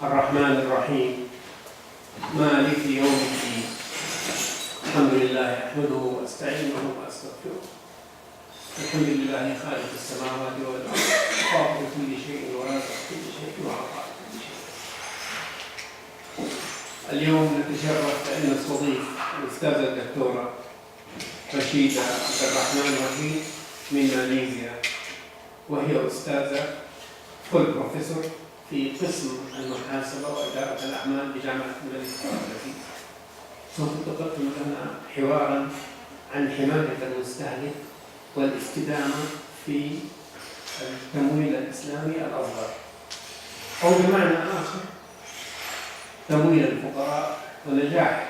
الرحمن الرحيم مالك يوم الدين. الحمد لله أحمده وأستعينه وأستغفره. الحمد لله خالق السماوات والأرض خالق كل شيء ورازق كل شيء وعطاء كل شيء. اليوم نتشرف بأن نستضيف الأستاذة الدكتورة رشيدة عبد الرحمن وحيد من ماليزيا، وهي أستاذة فول بروفيسور في قسم المحاسبة وإدارة الأعمال بجامعة الملك عبد العزيز. سوف تقدم لنا حوارا عن حماية المستهلك والاستدامة في التمويل الإسلامي الأصغر، أو بمعنى آخر تمويل الفقراء ونجاح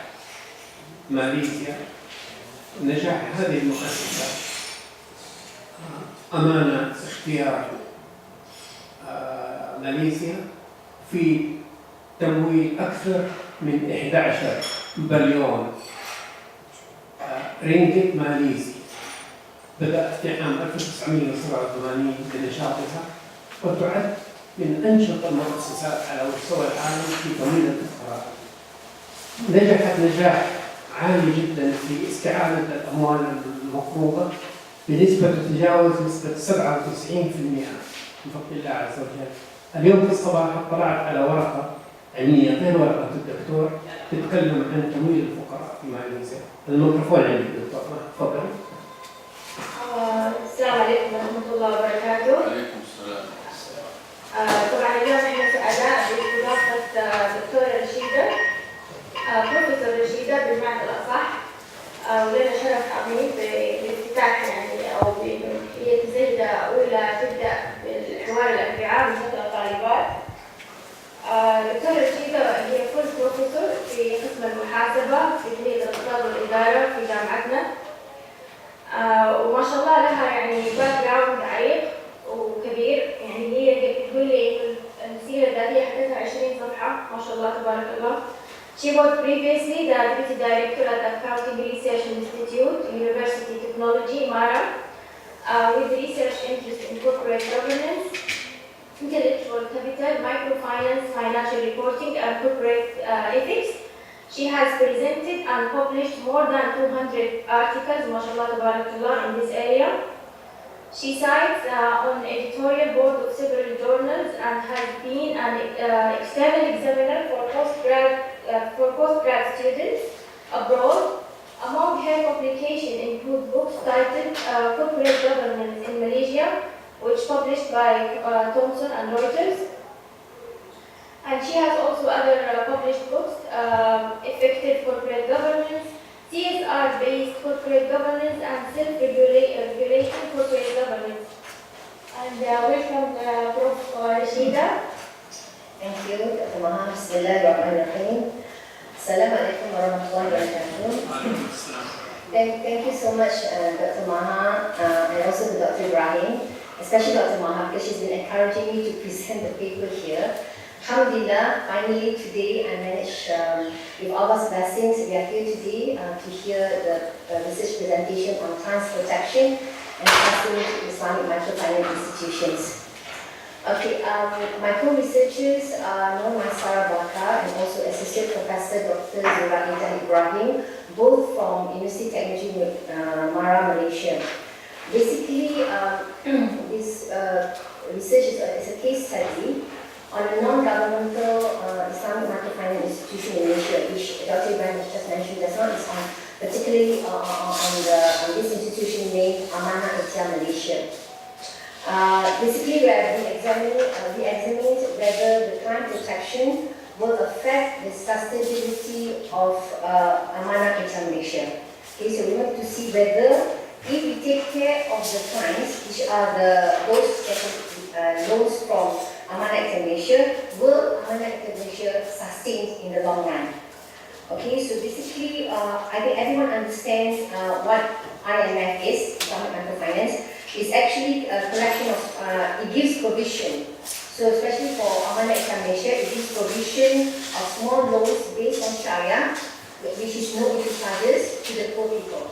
ماليزيا. نجاح هذه المؤسسة أمانة اختيار ماليزيا في تمويل أكثر من 11 بليون رينجت ماليزي. بدأت في عام 1987 بنشاطها، وتعد من أنشط المؤسسات على مستوى العالم في تمويل الفقراء. نجحت نجاح عالي جدا في استعادة الأموال المقروضة بنسبة تتجاوز نسبة 97% بفضل الله عز وجل. اليوم في الصباح اطلعت على ورقة علمية غير ورقة الدكتور تتكلم عن تمويل الفقراء في ماليزيا. الميكروفون عندك دكتور، تفضل. السلام عليكم ورحمة الله وبركاته. وعليكم السلام. طبعا اليوم احنا سعداء باستضافة دكتورة رشيدة، بروفيسور رشيدة بالمعنى الأصح، ولنا شرف عظيم بالافتتاح يعني أو هي كزيدة أولى تبدأ بالحوار الأربعاء من فترة طالبات. دكتورة رشيدة هي فول بروفيسور في قسم المحاسبة في كلية الاقتصاد والإدارة في جامعتنا، وما شاء الله لها يعني باك جراوند عريق وكبير. يعني هي بتقول لي السيرة الذاتية حدثها 20 صفحة ما شاء الله تبارك الله. She was previously the Deputy Director at the Accounting Research Institute, University Technology, MARA, with research interest in corporate governance, intellectual capital, microfinance, financial reporting, and corporate ethics. She has presented and published more than 200 articles, mashallah tabarakallah, in this area. She cites on editorial board of several journals and has been an external examiner for postgrad students abroad. Among her publications include books titled Corporate Governance in Malaysia, which published by Thomson and Reuters. And she has also other published books, Effective Corporate Governance, CSR-based corporate governance, and self-regulation corporate governance. And welcome, Prof. Rashida. Thank you, Dr. Maha. Bismillahirrahmanirrahim. Assalamu alaikum warahmatullahi wabarakatuh. Thank you so much, Dr. Maha, and also to Dr. Ibrahim, especially Dr. Maha, because she's been encouraging me to present the paper here. Alhamdulillah, finally today I managed, with Allah's blessings, we are here today to hear the research presentation on trans protection and trusting Islamic microfinance institutions. Okay, my co-researchers are known as Sarah Bakar and also Associate Professor Dr. Zura Intan Ibrahim, both from University Technology Mara, Malaysia. Basically, this research is a case study on a non-governmental Islamic microfinance institution in Malaysia, which Dr. Ibrahim just mentioned just now, is on particularly on this institution named Amanah Ikhtiar Malaysia. Basically, we examined whether the crime protection will affect the sustainability of Amanah Ikhtiar Malaysia. Okay, so we want to see whether if we take care of the clients, which are those loans from Amanah Malaysia, will Amanah Malaysia sustain in the long run? Okay, so basically, I think everyone understands what IMF is, Islamic Microfinance. It's actually a collection of, it gives provision. So especially for Amanah Malaysia, it gives provision of small loans based on Sharia, which is no interest charges to the poor people.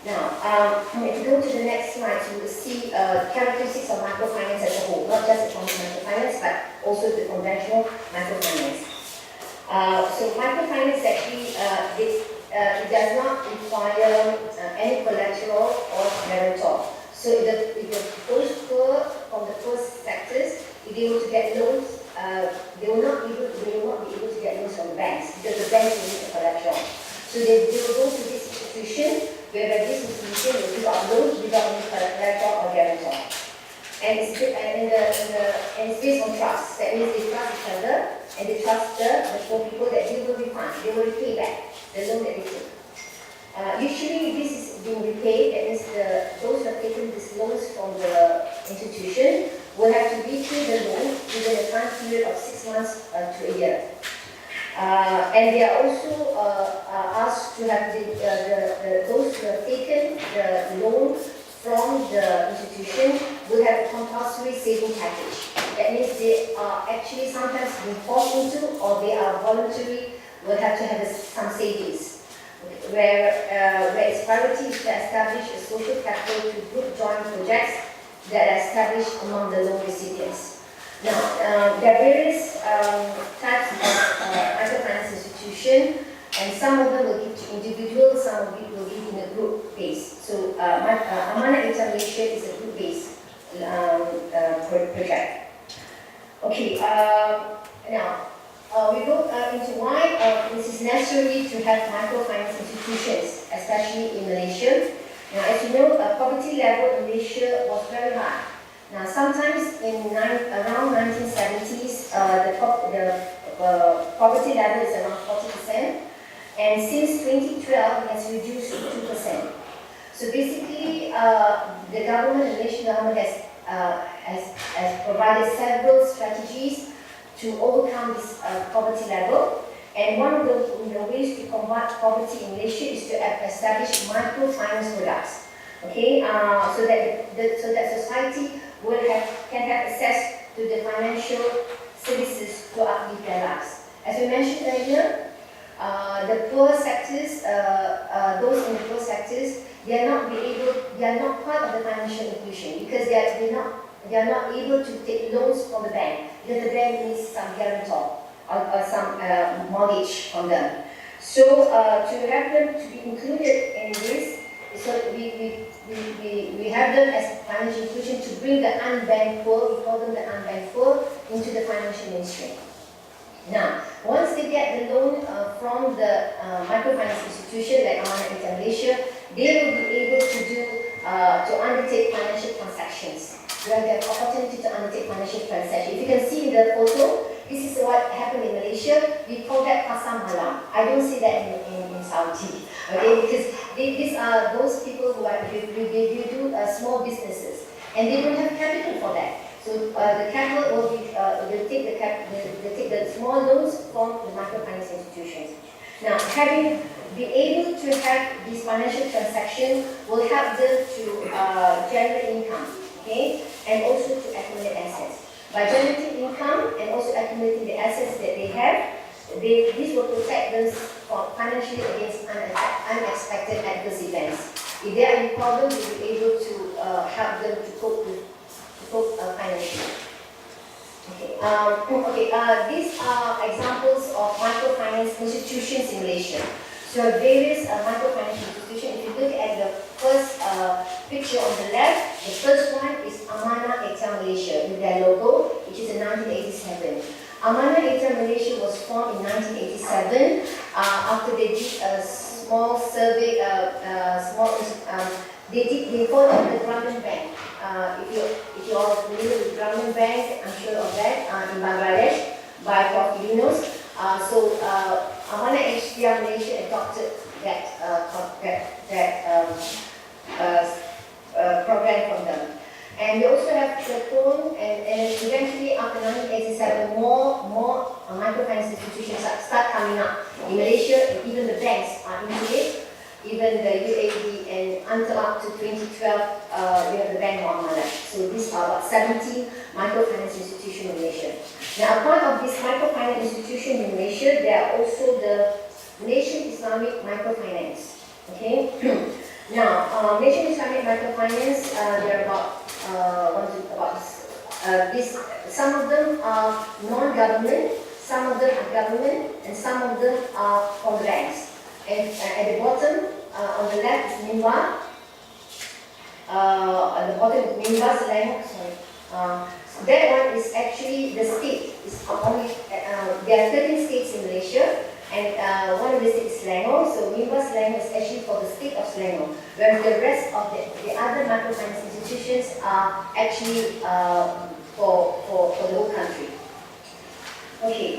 Now, if you go to the next slide, you will see characteristics of microfinance as a whole, not just Islamic microfinance, but also the conventional microfinance. So microfinance actually, it does not require any collateral or guarantor. So if those poor from the first sectors, if they were to get loans, they will not be able to get loans from the banks because the banks will need the collateral. So they will go to this institution, whereby this institution will give out loans without any collateral or guarantor. And it's based on trust. That means they trust each other and they trust the poor people that they will be fine. They will repay back the loan that they took. Usually this is being repaid, that means those who have taken these loans from the institution will have to repay the loan within a time period of 6 months to a year. And they are also asked to have those who have taken the loan from the institution will have a compulsory saving package. That means they are actually sometimes being forced into, or they are voluntary, will have to have some savings. Where its priority is to establish a social capital to group joint projects that are established among the loan recipients. Now, there are various types of microfinance institution, and some of them will give to individuals, some of it will give in a group base. So, Amanah Malaysia is a group based project. Okay, now. We go into why this is necessary to have microfinance institutions, especially in Malaysia. Now, as you know, poverty level in Malaysia was very high. Now, sometimes around 1970s, the poverty level is around 40%, and since 2012, it has reduced to 2%. So basically, the government, the Malaysian government, has provided several strategies to overcome this poverty level, and one of the ways to combat poverty in Malaysia is to establish microfinance products. Okay, so that society can have access to the financial services to uplift their lives. As we mentioned earlier, the poor sectors, those in the poor sectors, they are not part of the financial inclusion because they are not able to take loans from the bank because the bank needs some guarantor or some mortgage from them. So to have them to be included in this, so we have them as financial inclusion to bring the unbanked poor, we call them the unbanked poor, into the financial mainstream. Now, once they get the loan from the microfinance institution like Amanah Malaysia, they will be able to undertake financial transactions. They have the opportunity to undertake financial transactions. If you can see in the photo, this is what happened in Malaysia. We call that pasar malam. I don't see that in Saudi, okay? Because these are those people who they do small businesses, and they don't have capital for that. So the capital will be they take the small loans from the microfinance institutions. Now, be able to have these financial transactions will help them to generate income, okay, and also to accumulate assets. By generating income and also accumulating the assets that they have, this will protect them financially against unexpected adverse events. If they are in problem, we will be able to help them to cope financially. Okay. These are examples of microfinance institutions in Malaysia. So various microfinance institutions. If you look at the first picture on the left, the first one is Amanah Malaysia with their logo, which is in 1987. Amanah Malaysia was formed in 1987 after they did a small survey. They formed the Grameen Bank. If you are familiar with Grameen Bank, I'm sure of that, in Bangladesh by Prof. Yunus. So Amanah Malaysia adopted that program from them. And we also have the phone, and eventually after 1987, more microfinance institutions start coming up in Malaysia, and even the banks are into it, even the UAE, and until up to 2012, we have the Bank Muamalat. So these are about 70 microfinance institutions in Malaysia. Now, a part of this microfinance institution in Malaysia, there are also the Malaysian Islamic Microfinance. Okay. Now, Malaysian Islamic Microfinance, there are some of them are non-government, some of them are government, and some of them are from the banks. And at the bottom, on the left is Mimbar. At the bottom is Mimbar Selangor. Sorry. That one is actually the state. It's only there are 13 states in Malaysia, and one of the states is Selangor. So Mimbar Selangor is actually for the state of Selangor, whereas the rest of the other microfinance institutions are actually for the whole country. Okay,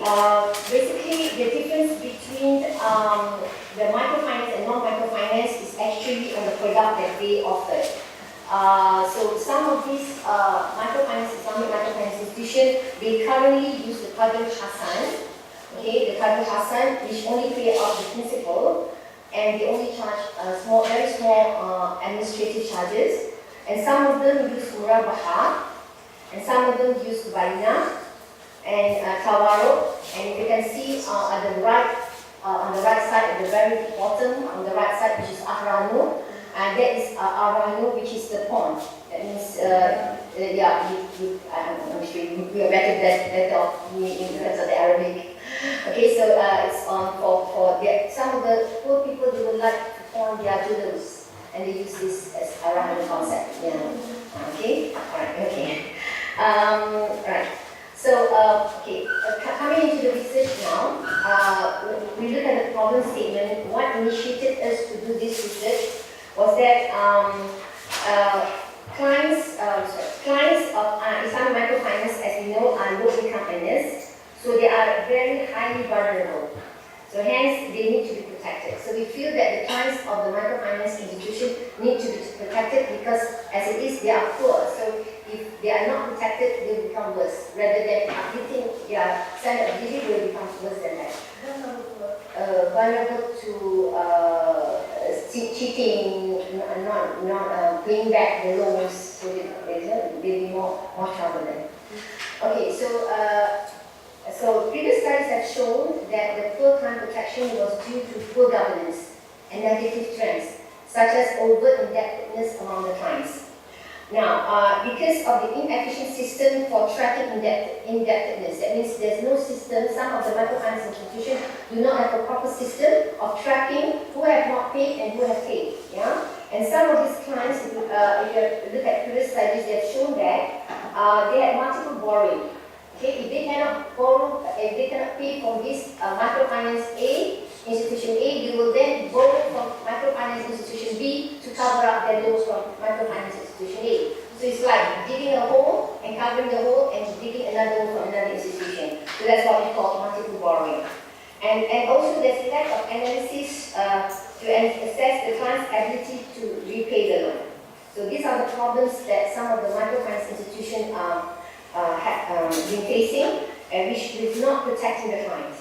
basically the difference between the microfinance and non-microfinance is actually on the product that they offer. So some of these microfinance, Islamic microfinance institutions, they currently use the Qadr Hasan. Okay, the Qadr Hasan, which only pay out the principal, and they only charge very small administrative charges. And some of them use Murabaha, and some of them use Baina and Tawaruk. And you can see on the right side, at the very bottom, on the right side, which is Ahranu, and that is Ahranu, which is the pond. That means, yeah, I'm sure you are better off me in terms of the Arabic. Okay, so it's for some of the poor people, they would like to pawn their jewels, and they use this as Ahranu concept. Yeah. Okay. All right. Okay. Right. So, coming into the research now, we look at the problem statement. What initiated us to do this research was that clients of Islamic microfinance, as we know, are low-income earners, so they are very highly vulnerable. So hence, they need to be protected. So we feel that the clients of the microfinance institution need to be protected because, as it is, they are poor. So if they are not protected, they will become worse. Rather than uplifting their standard of living, will become worse than that. Vulnerable to cheating, not paying back the loans, so they'll be more trouble then. Okay, so previous studies have shown that the poor client protection was due to poor governance and negative trends, such as overt indebtedness among the clients. Now, because of the inefficient system for tracking indebtedness, that means there's no system, some of the microfinance institutions do not have a proper system of tracking who have not paid and who have paid. Yeah? And some of these clients, if you look at previous studies, they have shown that they had multiple borrowing. Okay, if they cannot pay from this microfinance A, institution A, they will then borrow from microfinance institution B to cover up their loans from microfinance institution A. So it's like digging a hole and covering the hole and digging another hole from another institution. So that's what we call multiple borrowing. And also there's lack of analysis to assess the client's ability to repay the loan. So these are the problems that some of the microfinance institutions have been facing, which is not protecting the clients.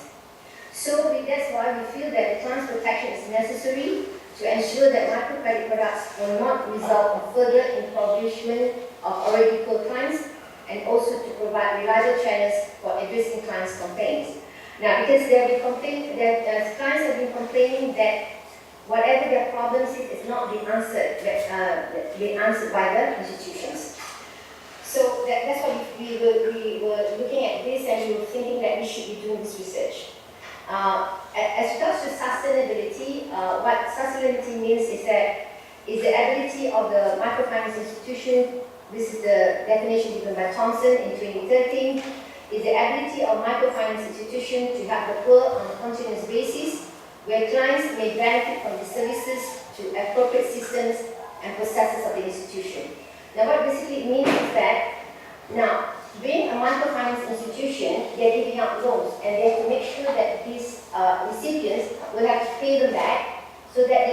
So that's why we feel that the client's protection is necessary to ensure that microcredit products will not result in further impoverishment of already poor clients, and also to provide reliable channels for addressing clients' complaints. Now, because clients have been complaining that whatever their problems is not being answered by the institutions. So that's why we were looking at this, and we were thinking that we should be doing this research. As regards to sustainability, what sustainability means is the ability of the microfinance institution, this is the definition given by Thompson in 2013, is the ability of microfinance institution to help the poor on a continuous basis, where clients may benefit from the services to appropriate systems and processes of the institution. Now, what basically it means is that, now, being a microfinance institution, they're giving out loans, and they have to make sure that these recipients will have to pay them back so that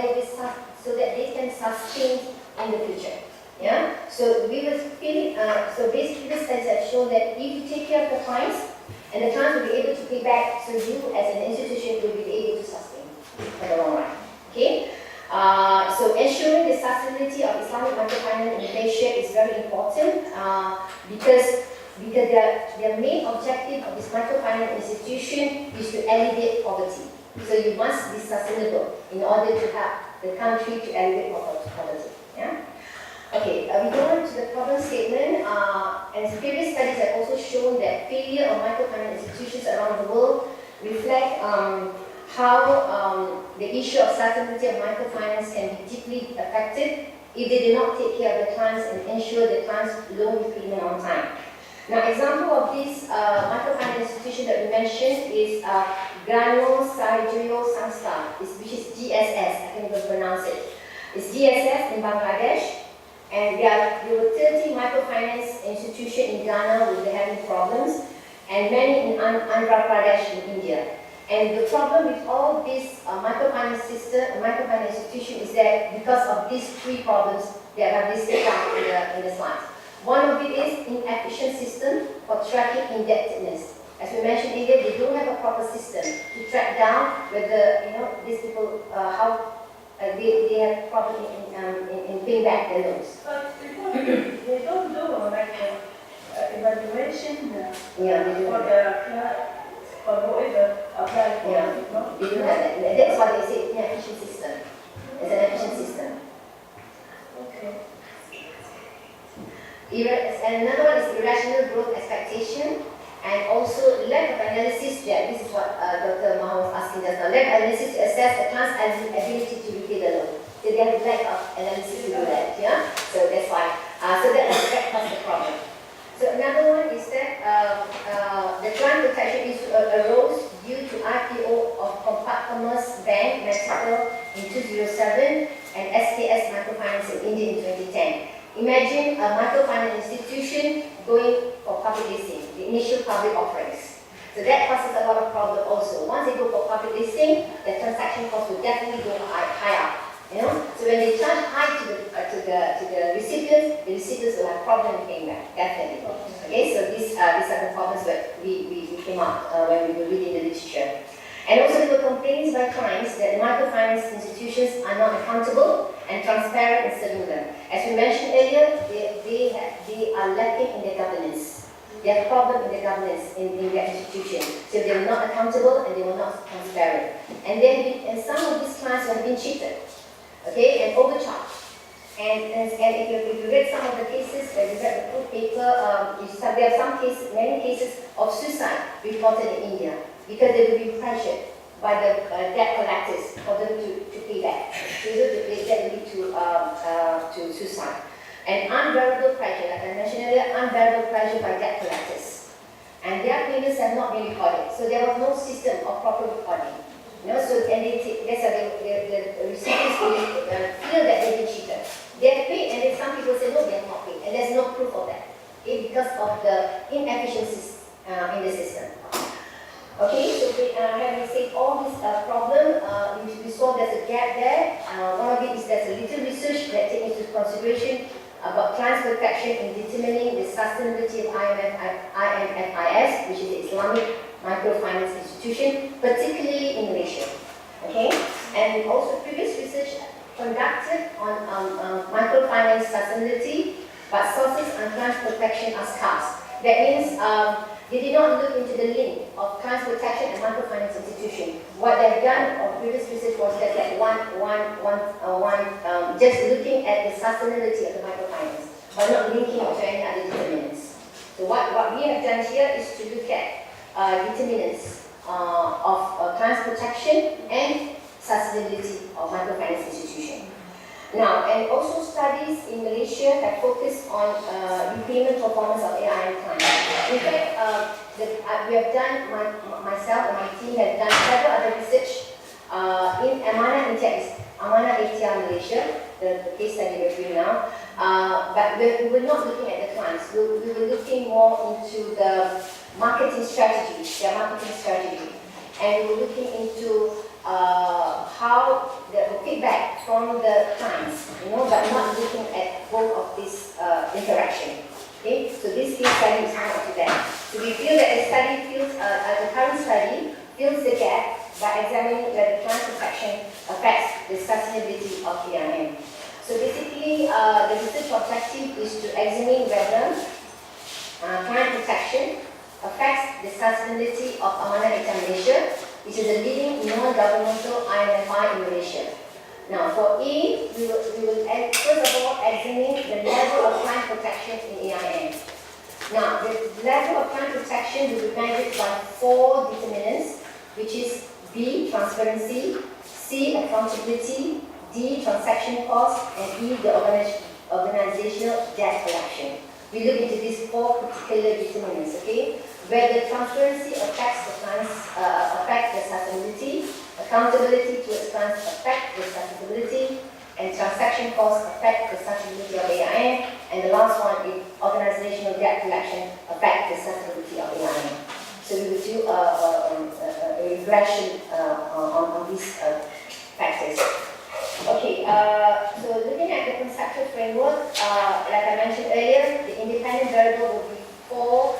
they can sustain in the future. Yeah. So we were feeling. So basically, the studies have shown that if you take care of the clients, and the clients will be able to pay back, so you as an institution will be able to sustain for the long run. Okay. So ensuring the sustainability of Islamic microfinance in Malaysia is very important because their main objective of this microfinance institution is to alleviate poverty. So you must be sustainable in order to help the country to alleviate poverty. Yeah? Okay, we go on to the problem statement. And previous studies have also shown that failure of microfinance institutions around the world reflect how the issue of sustainability of microfinance can be deeply affected if they do not take care of the clients and ensure the clients' loan repayment on time. Now, example of this microfinance institution that we mentioned is Grano Sarjo Samstar, which is GSS. I can even pronounce it. It's GSS in Bangladesh, and there were 30 microfinance institutions in Ghana with having problems, and many in Andhra Pradesh in India. And the problem with all these microfinance institution is that because of these three problems that are listed down in the slides. One of it is inefficient system for tracking indebtedness. As we mentioned earlier, they don't have a proper system to track down whether these people how they have problem in paying back their loans. But they don't do like evaluation Yeah, they do. For whoever applied for Yeah, it, no? they do have that. That's why they say inefficient system. It's an efficient system. Okay. And another one is irrational growth expectation, and also lack of analysis. Yeah, this is what Dr. Maha was asking just now. Lack of analysis to assess the client's ability to repay the loan. So they have lack of analysis to do that. Yeah. So that's why. So that was the problem. So another one is that the client protection issue arose due to IPO of Compact Commerce Bank Mexico in 2007 and SKS Microfinance in India in 2010. Imagine a microfinance institution going for public listing, the initial public offerings. So that causes a lot of problem also. Once they go for public listing, the transaction cost will definitely go high up. So when they charge high to the recipients will have problem paying back, definitely. Okay, so these are the problems that we came up when we were reading the literature. And also there were complaints by clients that microfinance institutions are not accountable and transparent in serving them. As we mentioned earlier, they are lacking in their governance. They have problem in their governance in their institution. So they are not accountable and they were not transparent. And some of these clients have been cheated, okay, and overcharged. And if you read some of the cases, if you read the full paper, there are some cases, many cases of suicide reported in India because they will be pressured by the debt collectors for them to pay back. So that will lead to suicide. And unbearable pressure, like I mentioned earlier, unbearable pressure by debt collectors. And their payments have not been recorded. So there was no system of proper recording. So and that's how the recipients feel that they've been cheated. They have paid, and then some people say no, they have not paid, and there's no proof of that. It's because of the inefficiencies in the system. Okay, so having said all this problem, we saw there's a gap there. One of it is there's a little research that takes into consideration about client protection in determining the sustainability of IMFIS, which is the Islamic Microfinance Institution, particularly in Malaysia. Okay, and also previous research conducted on microfinance sustainability, but sources on client protection are scarce. That means they did not look into the link of client protection and microfinance institution. What they've done of previous research was that just looking at the sustainability of the microfinance, but not linking it to any other determinants. So what we have done here is to look at determinants of client protection and sustainability of microfinance institution. Now, and also studies in Malaysia have focused on repayment performance of AIM clients. In fact, we have done, myself and my team have done several other research in Amanah ATR Malaysia, the case study we're doing now. But we were not looking at the clients. We were looking more into the marketing strategy, their marketing strategy. And we were looking into how the feedback from the clients, but not looking at both of this interaction. Okay, so this case study is one of that. So we feel that the current study fills the gap by examining whether client protection affects the sustainability of AIM. So basically, the research objective is to examine whether client protection affects the sustainability of Amanah in Malaysia, which is a leading non-governmental IMFI in Malaysia. Now, for A, we will first of all examine the level of client protection in AIM. Now, the level of client protection will be measured by 4 determinants, which is B, transparency, C, accountability, D, transaction cost, and E, the organizational debt collection. We look into these 4 particular determinants, okay? Whether transparency affects the client's, affect the sustainability, accountability towards clients affect the sustainability, and transaction costs affect the sustainability of AIM, and the last one is organizational debt collection affect the sustainability of AIM. So we will do a regression on these factors. Okay, so looking at the conceptual framework, like I mentioned earlier, the independent variable will be 4,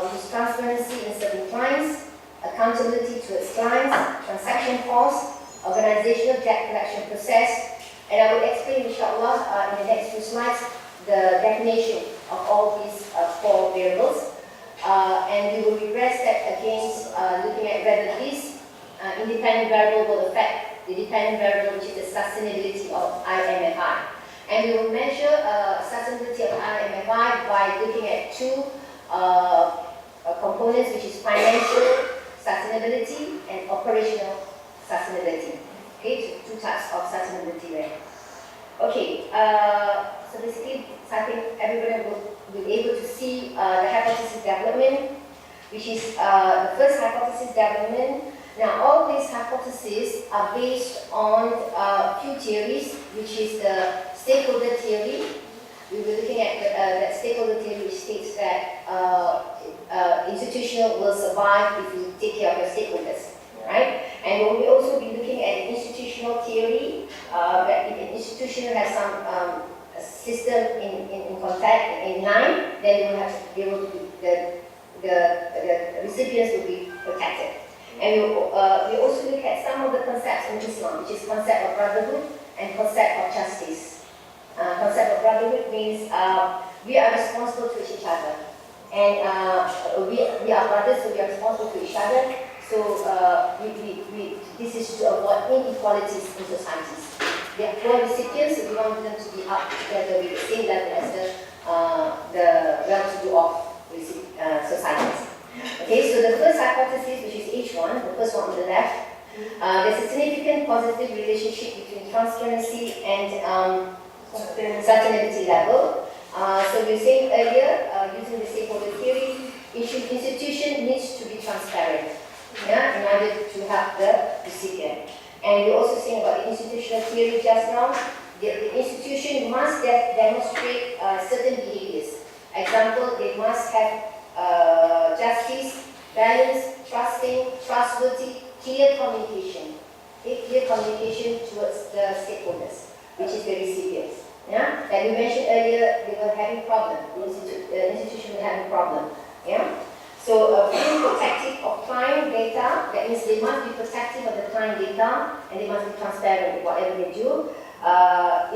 which is transparency in serving clients, accountability towards clients, transaction costs, organizational debt collection process, and I will explain, inshallah, in the next few slides, the definition of all these 4 variables. And we will regress that against looking at whether this independent variable will affect the dependent variable, which is the sustainability of IMFI. And we will measure sustainability of IMFI by looking at 2 components, which is financial sustainability and operational sustainability. Okay, so 2 types of sustainability there. Okay, so basically, I think everybody will be able to see the hypothesis development, which is the first hypothesis development. Now, all these hypotheses are based on a few theories, which is the stakeholder theory. We were looking at that stakeholder theory, which states that institutional will survive if you take care of your stakeholders, right? And we will also be looking at institutional theory, that if an institution has some system in contact, in line, then they will have to be able to be, the recipients will be protected. And we also look at some of the concepts in Islam, which is concept of brotherhood and concept of justice. Concept of brotherhood means we are responsible to each other, and we are brothers, so we are responsible to each other. So this is to avoid inequalities in societies. They are poor recipients, so we want them to be up together with the same level as the well-to-do of societies. Okay, so the first hypothesis, which is H1, the first one on the left, there's a significant positive relationship between transparency and sustainability level. So we were saying earlier, using the stakeholder theory, institution needs to be transparent, in order to help the recipient. And we're also saying about the institutional theory just now. The institution must demonstrate certain behaviors. Example, they must have justice, balance, trusting, trustworthy, clear communication. Okay? Clear communication towards the stakeholders, which is the recipients. Yeah? Like we mentioned earlier, they were having problem. The institution was having problem. Yeah? So being protective of client data, that means they must be protective of the client data, and they must be transparent with whatever they do.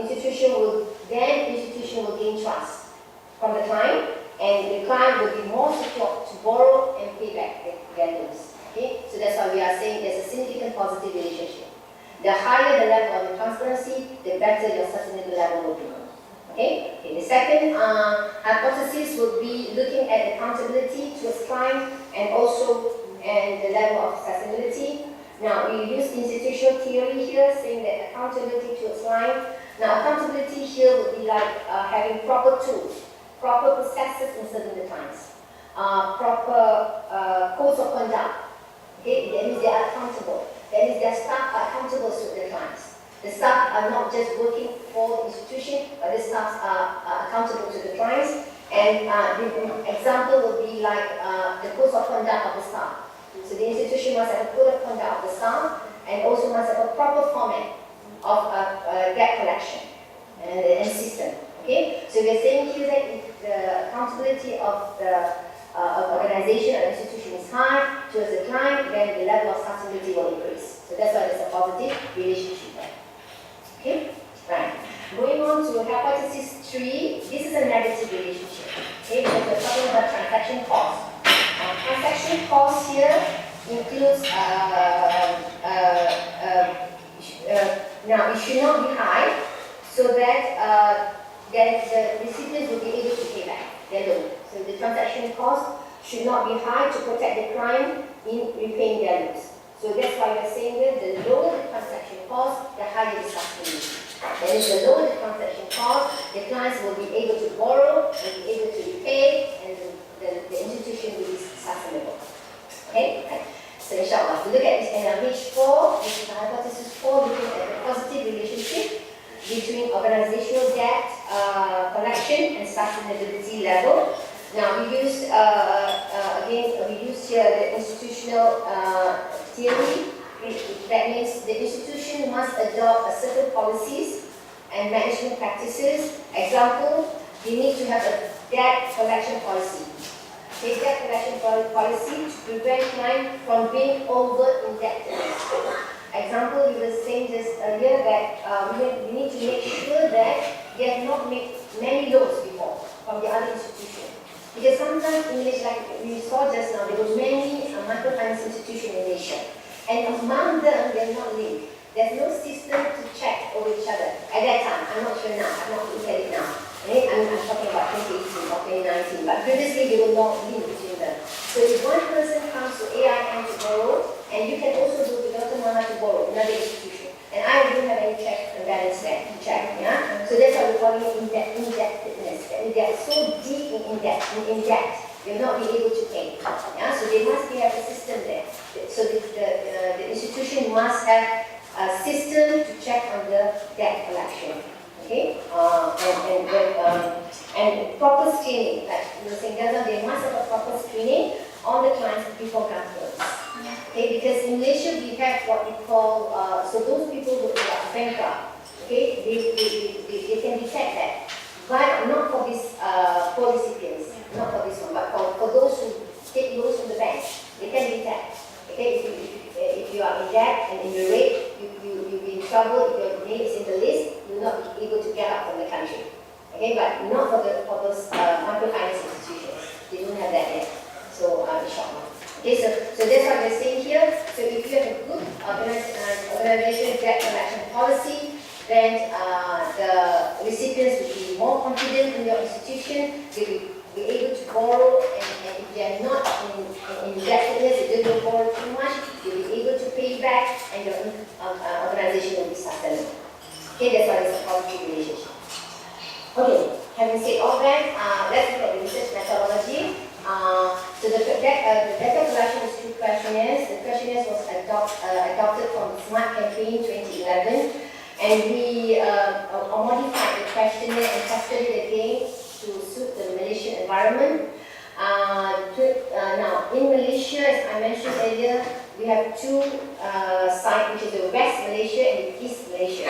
Institution will gain trust from the client, and the client will be more secure to borrow and pay back their loans. Okay, so that's why we are saying there's a significant positive relationship. The higher the level of transparency, the better your sustainable level will be. Okay, the second hypothesis would be looking at accountability towards client and the level of sustainability. Now, we use institutional theory here, saying that accountability towards client. Now, accountability here would be like having proper tools, proper processes in serving the clients, proper codes of conduct. Okay, that means they are accountable. That means their staff are accountable to their clients. The staff are not just working for the institution, but the staff are accountable to the clients. And the example would be like the codes of conduct of the staff. So the institution must have a code of conduct of the staff, and also must have a proper format of debt collection and system. Okay, so we are saying here that if the accountability of the organization or institution is high towards the client, then the level of sustainability will increase. So that's why there's a positive relationship there. Okay, right. Going on to hypothesis 3, this is a negative relationship. Okay, because we're talking about transaction cost. Transaction cost here includes now it should not be high so that the recipients will be able to pay back their loan. So the transaction cost should not be high to protect the client in repaying their loans. So that's why we're saying that the lower the transaction cost, the higher the sustainability. That is, the lower the transaction cost, the clients will be able to borrow and be able to repay, and the institution will be sustainable. Okay? Right. So inshallah, if we look at this NLH 4, this is the hypothesis 4, looking at the positive relationship between organizational debt collection and sustainability level. Now we used here the institutional theory. That means the institution must adopt a certain policies and management practices. Example, they need to have a debt collection policy. A debt collection policy to prevent clients from being over-indebted. Example, you were saying just earlier that we need to make sure that they have not made many loans before from the other institution. Because sometimes in Malaysia, like we saw just now, there were many microfinance institutions in Malaysia. And among them, they're not linked. There's no system to check over each other. At that time, I'm not sure now, I'm not looking at it now. Okay? I'm talking about 2018 or 2019, but previously they were not linked between them. So if one person comes to AIM to borrow, and you can also go to Dr. Maha to borrow, another institution. And I don't have any check and balance there to check. Yeah? So that's why we're calling it indebtedness. They are so deep in debt, they will not be able to pay. Yeah? So they must have a system there. So the institution must have a system to check on the debt collection. Okay? And proper screening. Like you were saying, they must have a proper screening on the clients before granting. Okay, because in Malaysia we have what we call, so those people who are bankrupt, okay, they can detect that. But not for these poor recipients, not for this one, but for those who take loans from the bank, they can detect. Okay, if you are in debt and in your rate, you'll be in trouble. If your name is in the list, you will not be able to get out from the country. Okay, but not for those microfinance institutions. They don't have that yet. So, inshallah. Okay, so that's what we're saying here. So if you have a good organization debt collection policy, then the recipients will be more confident in your institution. They will be able to borrow, and if they are not in indebtedness, they don't borrow too much, they will be able to pay back, and your organization will be sustainable. Okay, that's why it's a positive relationship. Okay, having said all that, let's look at the research methodology. So the data collection is 2 questionnaires. The questionnaires was adopted from the Smart Campaign 2011, and we modified the questionnaire and tested it again to suit the Malaysian environment. Now, in Malaysia, as I mentioned earlier, we have 2 sites, which is the West Malaysia and the East Malaysia.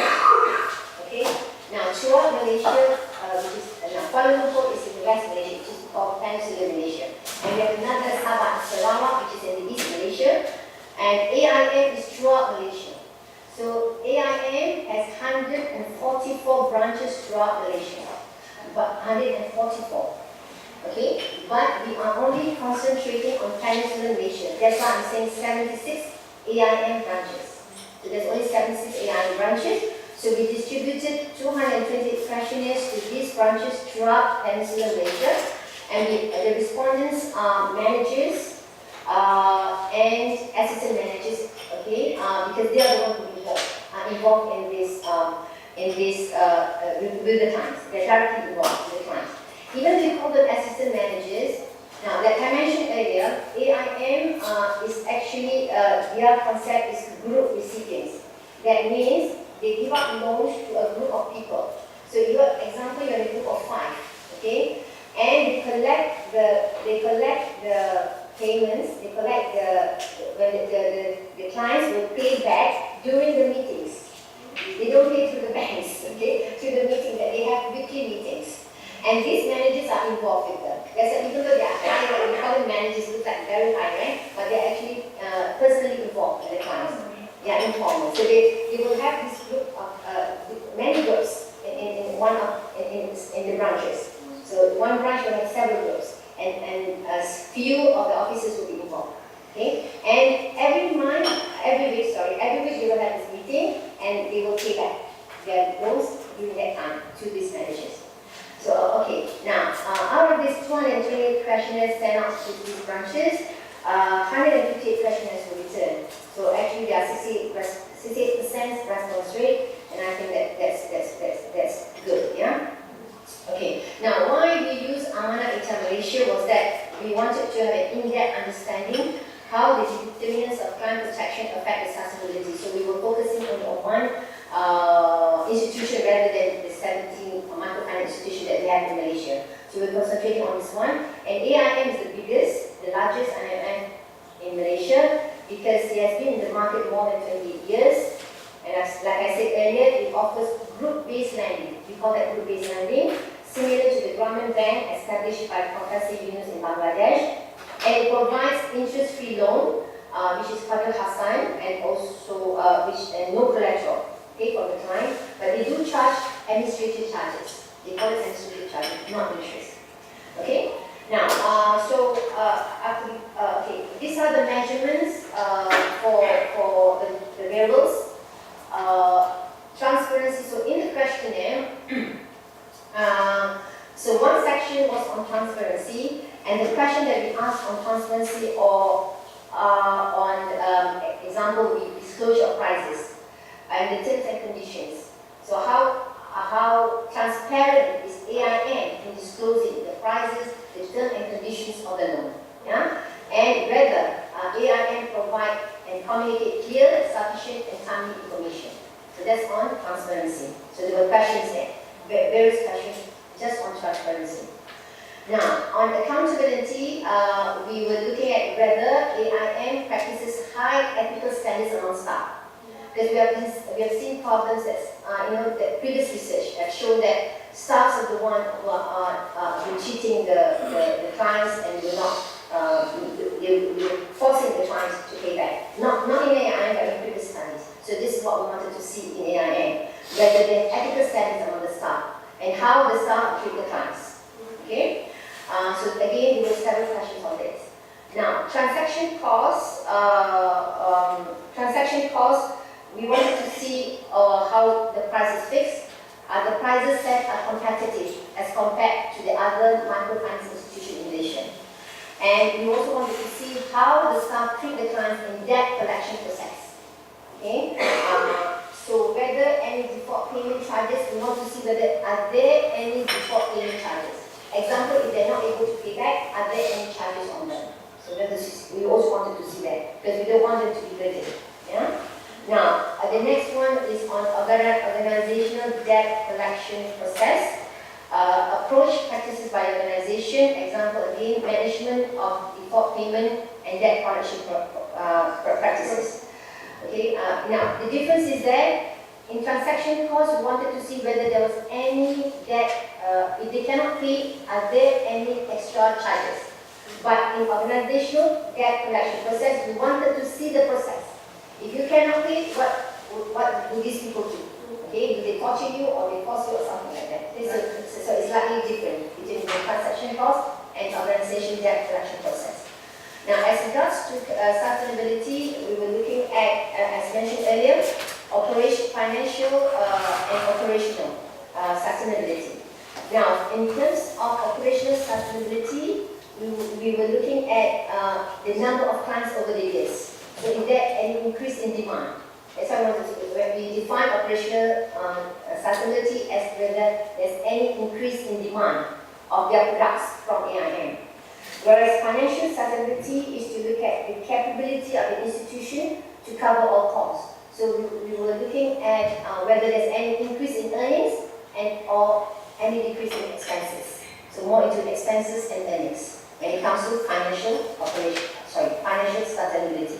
Okay. Now, throughout Malaysia, which is Kuala Lumpur is in the West Malaysia, which is called Peninsular Malaysia. And we have another Sabah Sarawak, which is in the East Malaysia. And AIM is throughout Malaysia. So AIM has 144 branches throughout Malaysia. But 144. Okay? But we are only concentrating on Peninsular Malaysia. That's why I'm saying 76 AIM branches. So there's only 76 AIM branches. So we distributed 220 questionnaires to these branches throughout Peninsular Malaysia, and the respondents are managers and assistant managers, okay, because they are the ones who are involved in this with the clients. They're directly involved with the clients. Even though we call them assistant managers, now like I mentioned earlier, AIM is actually their concept is group recipients. That means they give out loans to a group of people. So, example, you're in a group of 5, okay, and they collect the payments, they collect the clients will pay back during the meetings. They don't pay through the banks, okay? Through the meetings that they have weekly meetings. And these managers are involved with them. Even though they are high, we call them managers, look like very high rank, but they're actually personally involved with the clients. They are informal. So they will have this group of many groups in the branches. So one branch will have several groups, and a few of the officers will be involved. Okay? And every week they will have this meeting, and they will pay back their loans during that time to these managers. So, okay, now, out of these 228 questionnaires sent out to these branches, 158 questionnaires were returned. So actually there are 68% response rate, and I think that's good, yeah? Okay, now why we use Amanah Ita Malaysia was that we wanted to have an in-depth understanding how the determinants of crime protection affect accessibility. So we were focusing on one institution rather than the 17 microfinance institutions that we have in Malaysia. So we're concentrating on this one. And AIM is the biggest, the largest IMF in Malaysia because it has been in the market more than 28 years. And like I said earlier, it offers group-based lending. We call that group-based lending, similar to the Government Bank established by Professor Yunus in Bangladesh. And it provides interest-free loan, which is Fadl Hassan, and also no collateral. Pay for the client, but they do charge administrative charges. They call it administrative charges, not interest. Okay. Now, these are the measurements for the variables. Transparency. So in the questionnaire, so one section was on transparency, and the question that we asked on transparency or on example, we disclosure of prices and the terms and conditions. So how transparent is AIN in disclosing the prices, the terms and conditions of the loan? Yeah? And whether AIN provide and communicate clear, sufficient and timely information. So that's on transparency. So there were questions there, various questions just on transparency. Now, on accountability, we were looking at whether AIN practices high ethical standards among staff. Because we have seen problems that, the previous research that showed that staffs are the one who are cheating the clients and we're not, we're forcing the clients to pay back. Not in AIN, but in previous studies. So this is what we wanted to see in AIN, whether there are ethical standards among the staff and how the staff treat the clients. Okay? So again, there were several questions on this. Now, transaction costs, we wanted to see how the price is fixed. The prices set are competitive as compared to the other microfinance institutions in Malaysia. And we also wanted to see how the staff treat the clients in debt collection process. Okay? So whether any default payment charges, we want to see whether are there any default payment charges. Example, if they're not able to pay back, are there any charges on them? So we also wanted to see that because we don't want them to be burdened. Yeah? Now, the next one is on organizational debt collection process. Approach practices by organization. Example, again, management of default payment and debt collection practices. Okay. Now, the difference is that in transaction costs, we wanted to see whether there was any debt. If they cannot pay, are there any extra charges? But in organizational debt collection process, we wanted to see the process. If you cannot pay, what do these people do? Okay, do they torture you or they force you or something like that? So it's slightly different between the transaction cost and organization debt collection process. Now, as regards to sustainability, we were looking at, as mentioned earlier, financial and operational sustainability. Now, in terms of operational sustainability, we were looking at the number of clients over the years. So is there any increase in demand? That's why we define operational sustainability as whether there's any increase in demand of their products from AIM. Whereas financial sustainability is to look at the capability of the institution to cover all costs. So we were looking at whether there's any increase in earnings and or any decrease in expenses. So more into expenses and earnings. when it comes to financial sustainability.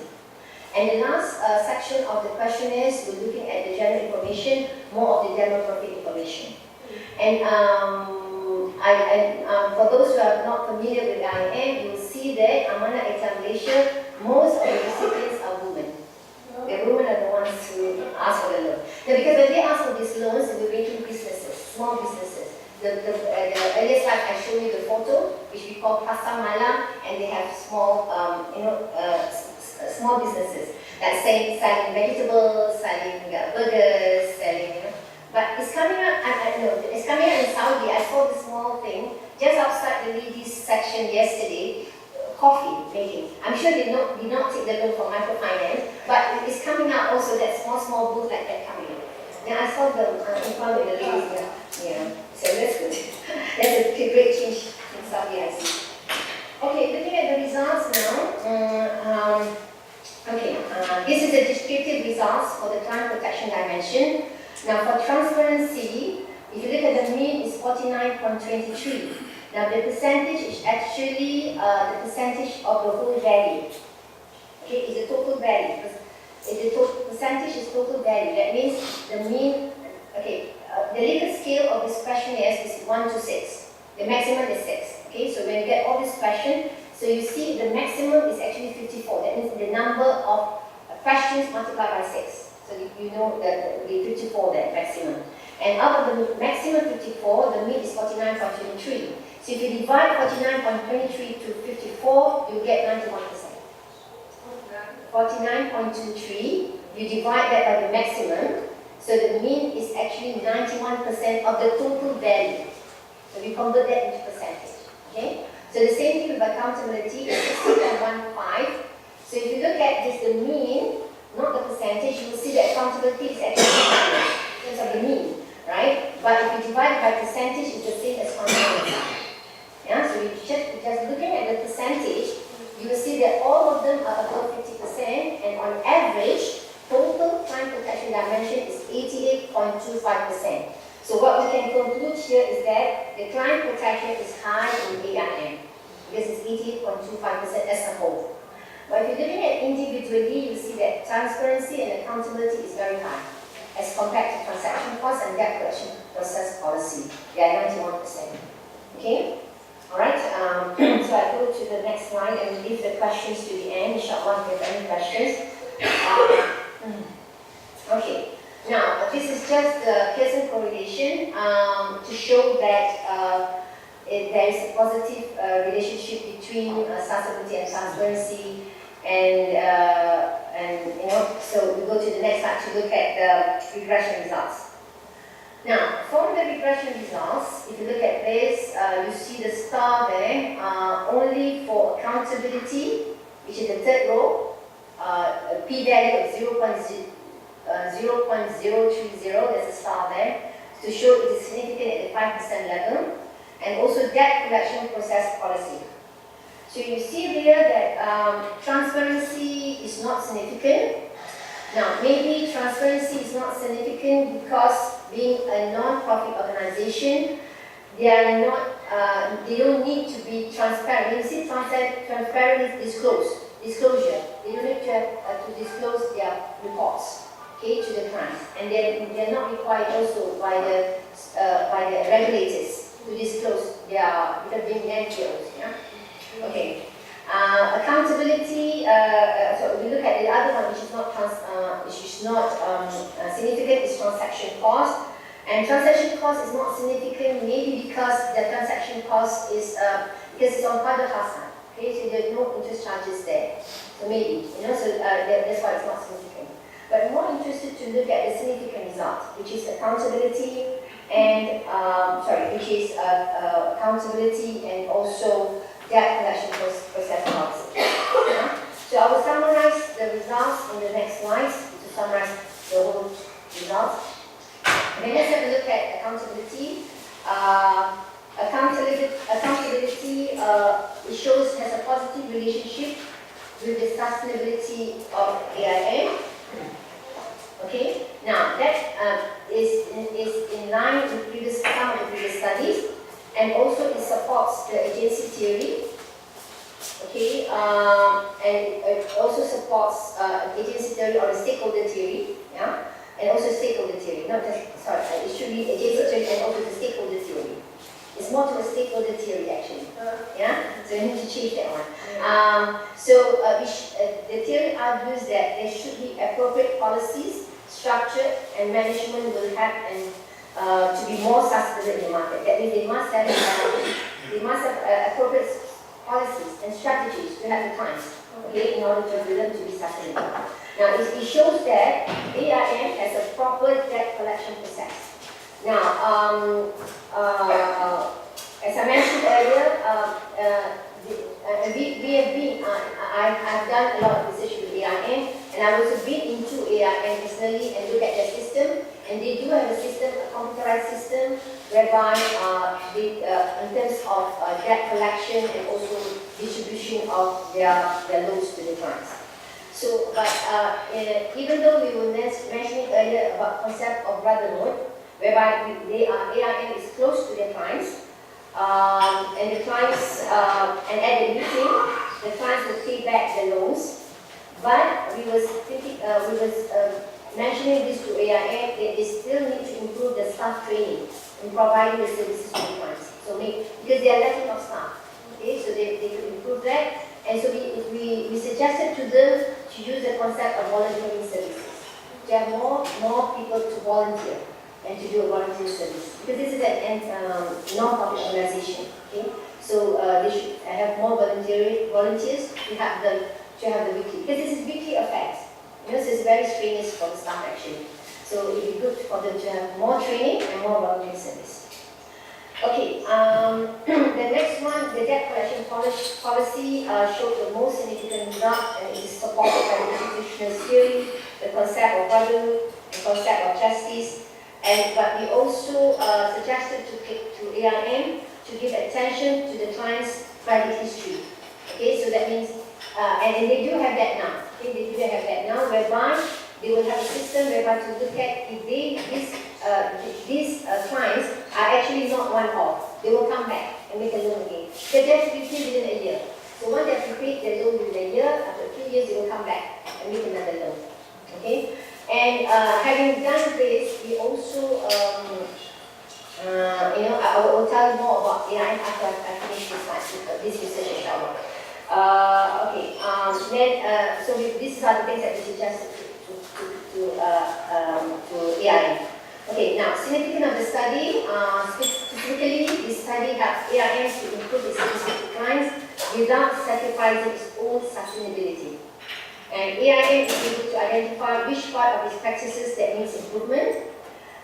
And the last section of the questionnaires, we're looking at the general information, more of the demographic information. And for those who are not familiar with IM, you will see that Amanah Exam Malaysia, most of the recipients are women. The women are the ones who ask for the loan. Now, because when they ask for these loans, we're making businesses, small businesses. The earlier slide I showed you the photo, which we call Pasar Malam, and they have small, small businesses that say selling vegetables, selling burgers, selling, But it's coming out. It's coming out in Saudi. I saw the small thing just outside the ladies section yesterday. Coffee making. I'm sure they did not take the loan for microfinance, but it's coming out also that small booth like that coming out. Now I saw them in front of the ladies. Yeah. So that's good. That's a great change in Saudi, I see. Okay, looking at the results now. This is the descriptive results for the client protection dimension. Now for transparency, if you look at the mean, it's 49.23. Now the percentage is actually the percentage of the whole value. Okay, it's the total value. Percentage is total value. That means the mean. Okay, the Likert scale of this questionnaire is 1 to 6. The maximum is 6. Okay, so when you get all this question, so you see the maximum is actually 54. That means the number of questions multiplied by 6. So you know that the 54 there, maximum. And out of the maximum 54, the mean is 49.23. So if you divide 49.23 to 54, you get 91%. 49.23, you divide that by the maximum, so the mean is actually 91% of the total value. So we convert that into percentage. Okay? So the same thing with accountability is 60.15. So if you look at this, the mean, not the percentage, you will see that accountability is actually in terms of the mean, right? But if you divide by percentage, it's the same as accountability. Yeah, so you just looking at the percentage, you will see that all of them are above 50%, and on average, total client protection dimension is 88.25%. So what we can conclude here is that the client protection is high in AIM, because it's 88.25% as a whole. But if you're looking at individually, you see that transparency and accountability is very high as compared to transaction costs and debt collection process policy. They are 91%. Okay? Alright, so I go to the next slide and leave the questions to the end. Inshallah, if you have any questions. Okay, now this is just the Pearson correlation to show that there is a positive relationship between sustainability and transparency, and so we go to the next slide to look at the regression results. Now, from the regression results, if you look at this, you see the star there, only for accountability, which is the third row, a p-value of 0.030, there's a star there, to show it is significant at the 5% level, and also debt collection process policy. So you see here that transparency is not significant. Now, maybe transparency is not significant because being a non-profit organization, they are not, they don't need to be transparent. When you see transparent is disclosure. They don't need to disclose their reports, okay, to the clients, and they're not required also by the regulators to disclose their being NGOs. Yeah. Okay. Accountability. So we look at the other one, which is not significant, is transaction cost. And transaction cost is not significant, maybe because the transaction cost is because it's on Qadr Hasan. Okay, so there's no interest charges there. So maybe, so that's why it's not significant. But I'm more interested to look at the significant result, which is accountability and accountability and also debt collection process policy. So I will summarize the results in the next slides to summarize the whole results. Then let's have a look at accountability. Accountability it shows has a positive relationship with the sustainability of AIM. Okay, now that is in line with some of the previous studies, and also it supports the agency theory, Okay, and it also supports agency theory or the stakeholder theory, yeah, and also stakeholder theory. Not just, sorry, it should be agency theory and also the stakeholder theory. It's more to a stakeholder theory actually, yeah. So you need to change that one. The theory argues that there should be appropriate policies, structure, and management will have to be more sustainable in the market. That means they must have appropriate policies and strategies to have the times, okay, in order for them to be sustainable. Now, it shows that AIM has a proper debt collection process. Now, as I mentioned earlier, I've done a lot of research with AIM, and I've also been into AIM personally and look at their system. And they do have a system, a computerized system, whereby in terms of debt collection and also distribution of their loans to the clients. So, but even though we were mentioning earlier about concept of brotherhood, whereby AIM is close to their clients, and the clients, and at the meeting, the clients will pay back the loans. But we was mentioning this to AIM, that they still need to improve the staff training in providing the services to the clients. So because they are lacking of staff, okay, so they could improve that. And so we suggested to them to use the concept of volunteering services, to have more people to volunteer and to do a volunteer service. Because this is a non-profit organization, okay? So they should have more volunteers to have the weekly, because this is weekly affairs. You know, so it's very strenuous for the staff actually. So it would be good for them to have more training and more volunteer service. Okay, the next one, the debt collection policy showed the most significant result, and it is supported by the institutional theory, the concept of brotherhood, the concept of justice, but we also suggested to AIM to give attention to the client's credit history. Okay, so that means, and they do have that now. Okay, they do have that now, whereby they will have a system whereby to look at if these clients are actually not one-off. They will come back and make a loan again. They have to be paid within a year. So once they have to pay their loan within a year, after 2 years, they will come back and make another loan. Okay, and having done this, we also, I will tell you more about AIM after I finish this research, inshallah. So these are the things that we suggested to AIM. Okay, now, significance of the study, specifically, this study helps AIM to improve its service to clients without sacrificing its own sustainability. And AIM is able to identify which part of its practices that needs improvement.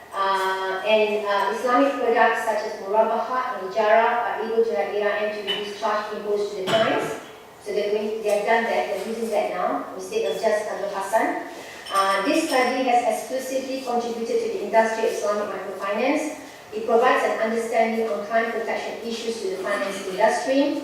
Islamic products such as Murabahat and Ijara are able to have AIM to reduce charge imposed to the clients. So they have done that, they're using that now, instead of just Abdul Hassan. This study has exclusively contributed to the industry of Islamic microfinance. It provides an understanding on client protection issues to the finance industry,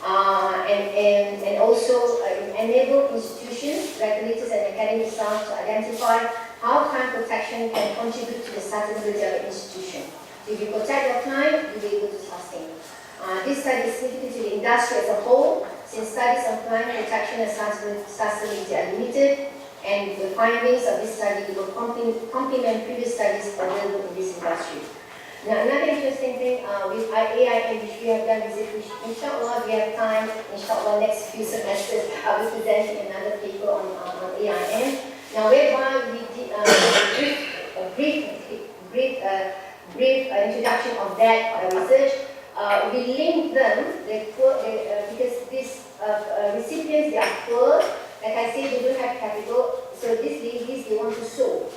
and also enable institutions, regulators, and academic staff to identify how client protection can contribute to the sustainability of the institution. So if you protect your client, you'll be able to sustain. This study is significant to the industry as a whole, since studies on client protection and sustainability are limited, and the findings of this study will complement previous studies available in this industry. Now, another interesting thing with AIM, which we have done, is that inshallah, we have time, inshallah, next few semesters, I will present another paper on AIM. Now, whereby we did a brief introduction of that research, we linked them, because these recipients, they are poor. Like I said, they don't have capital, so these ladies, they want to sew.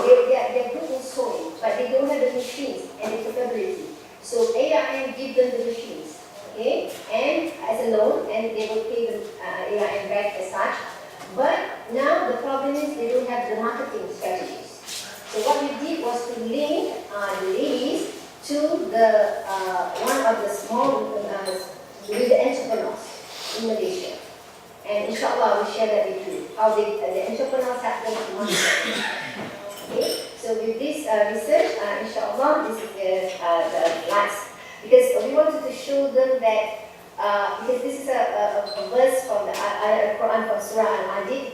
They're good in sewing, but they don't have the machines and the capability. So AIM give them the machines, okay, and as a loan, and they will pay the AIM back as such. But now the problem is they don't have the marketing strategies. So what we did was to link the ladies to the one of the small with the entrepreneurs in Malaysia. And inshallah, I will share that with you, how the entrepreneurs have them to market. Okay, so with this research, inshallah, this is the last, because we wanted to show them that because this is a verse from the Quran from Surah Al-Hadid.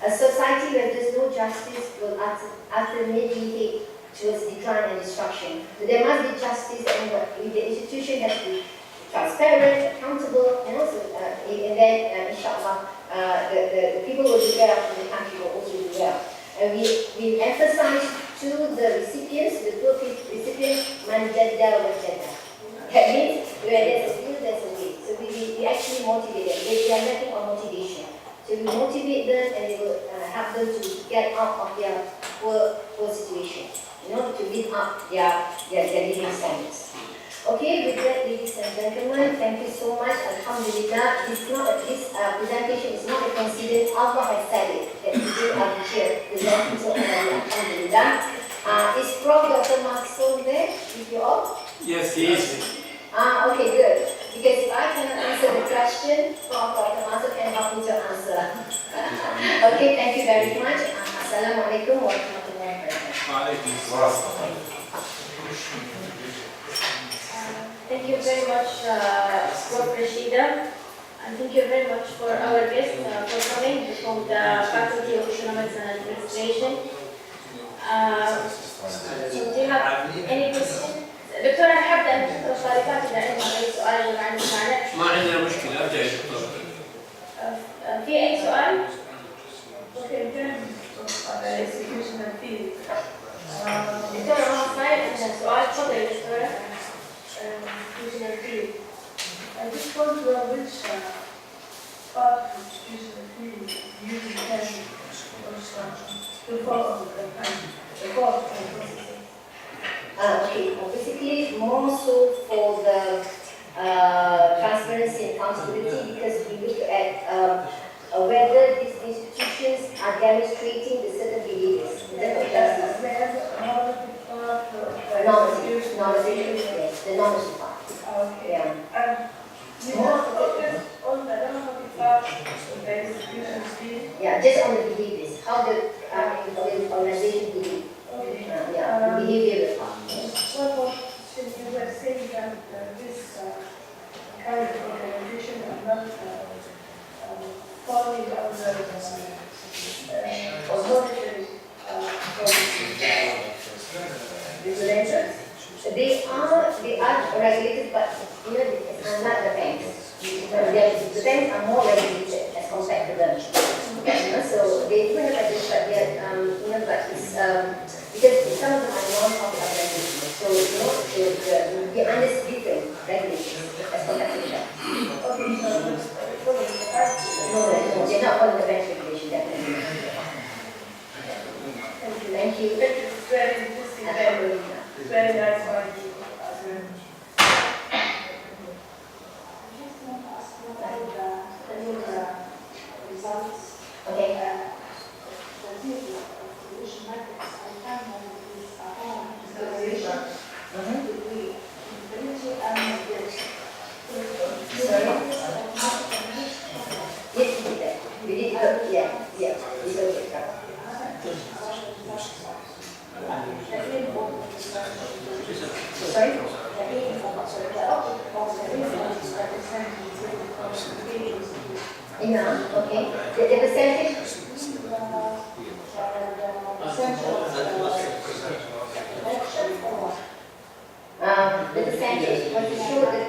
A society where there is no justice will ultimately head towards decline and destruction. So there must be justice, and the institution has to be transparent, accountable, and also, and then, inshallah, the people will do well, and the country will also do well. And we emphasize to the recipients, the poor recipients, man jadda wa jadda. That means where there's a will, there's a way. So we actually motivate them. They are lacking on motivation. So we motivate them, and they will help them to get out of their poor situation, to lift up their living standards. Okay, with that, ladies and gentlemen, thank you so much. Alhamdulillah, this presentation is not a coincidence. Allah has said it, that today I'll be here presenting to Allah. Alhamdulillah. Is Prof. Dr. Maksum there with you all? Yes, he is. Okay, good. Because if I cannot answer the question, Prof. Dr. Maksum can help me to answer. Okay, thank you very much. Assalamualaikum warahmatullahi wabarakatuh. Thank you very much, Prof. Rashida, and thank you very much for our guests for coming from the Faculty of Economics and Administration. Do you have any questions? دكتور أنا حابة أن تذكر الطالبات إذا عندهم أي سؤال ولا عندهم معلش. ما عندنا مشكلة، أرجع دكتور. في أي سؤال؟ دكتورة ما صاير عندنا سؤال، تفضلي دكتورة. I just want to know which part of institutional field using can to follow the course process. Okay, basically more so for the transparency and accountability, because we look at whether these institutions are demonstrating the certain behaviors. Yes, the normative part. Okay. Yeah. And you want to focus on the normative part of the institution's field? Yeah, just on the behaviors, how the organization behaves. Okay. Yeah, the behavior part. What about, since you were saying that this kind of organization are not falling under authority regulators? They are regulated, but not the banks. The banks are more regulated as compared to them. So they do have this, but because some of them are non-profit organizations, so the understand different regulations as compared to them. No, they're not following the bank regulation. Definitely. Thank you. It's very interesting, very nice finding as well. Results. Okay. Yes, we did that. We did that. Yeah. We did that. Sorry? Yeah, okay. The percentage? The percentage, want to show the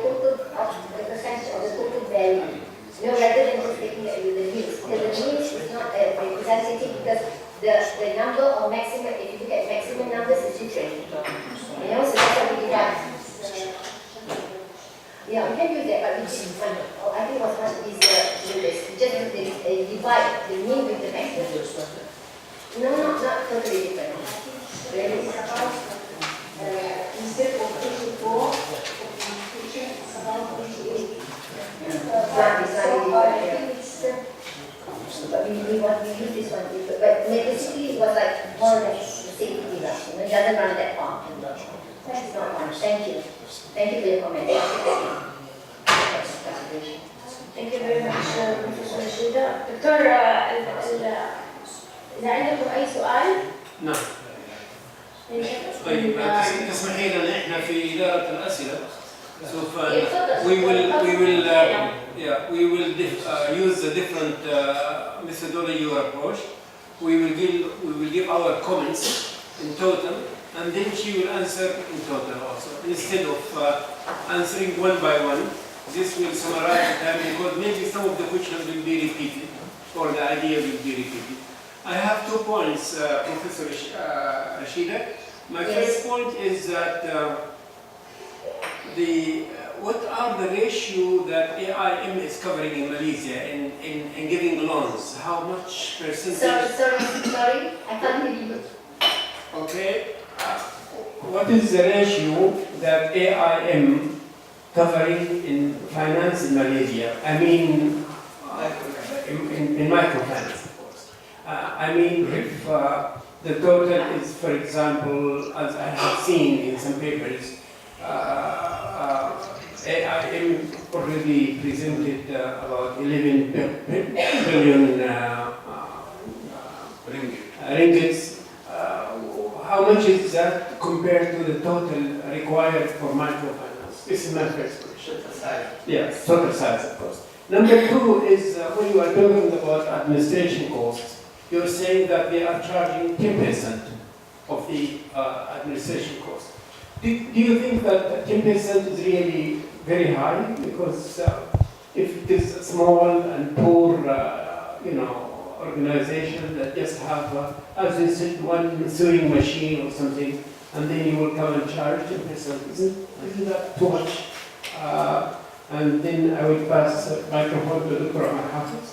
percentage of the total value. Rather than just taking the means. Because the means is not representative, because the number or maximum, if you look at maximum numbers, is different. So that's what we divide. Yeah, we can do that, but we did I think it was much easier to do this. We just divide the mean with the maximum. No, not totally different. Really? Instead of 84, it's about 88. But we use this one, but basically it was like more or less the same deduction. It doesn't run that far. That's not much. Thank you. Thank you for your comment. Thank you very much, Professor Rashida. دكتور إذا عندكم أي سؤال؟ نعم. طيب تسمحي لنا احنا في إدارة الأسئلة we will use a different methodology or approach. We will give our comments in total, and then she will answer in total also, instead of answering one by one. This will summarize the time, because maybe some of the questions will be repeated, or the idea will be repeated. I have 2 points, Professor Rashida. My first point is that what are the ratio that AIM is covering in Malaysia in giving loans? How much percentage? Sorry, I can't hear you. Okay. What is the ratio that AIM covering in finance in Malaysia? I mean, in microfinance, of course. I mean, if the total is, for example, as I have seen in some papers, AIM already presented about 11 billion ringgits. How much is that compared to the total required for microfinance? This is my first question. Yes, total size, of course. Number 2 is when you are talking about administration costs, you're saying that they are charging 10% of the administration cost. Do you think that 10% is really very high? Because if it is a small and poor, organization that just have, as you said, one sewing machine or something, and then you will come and charge 10%, isn't that too much? And then I will pass the microphone to Dr. Omar Hafiz.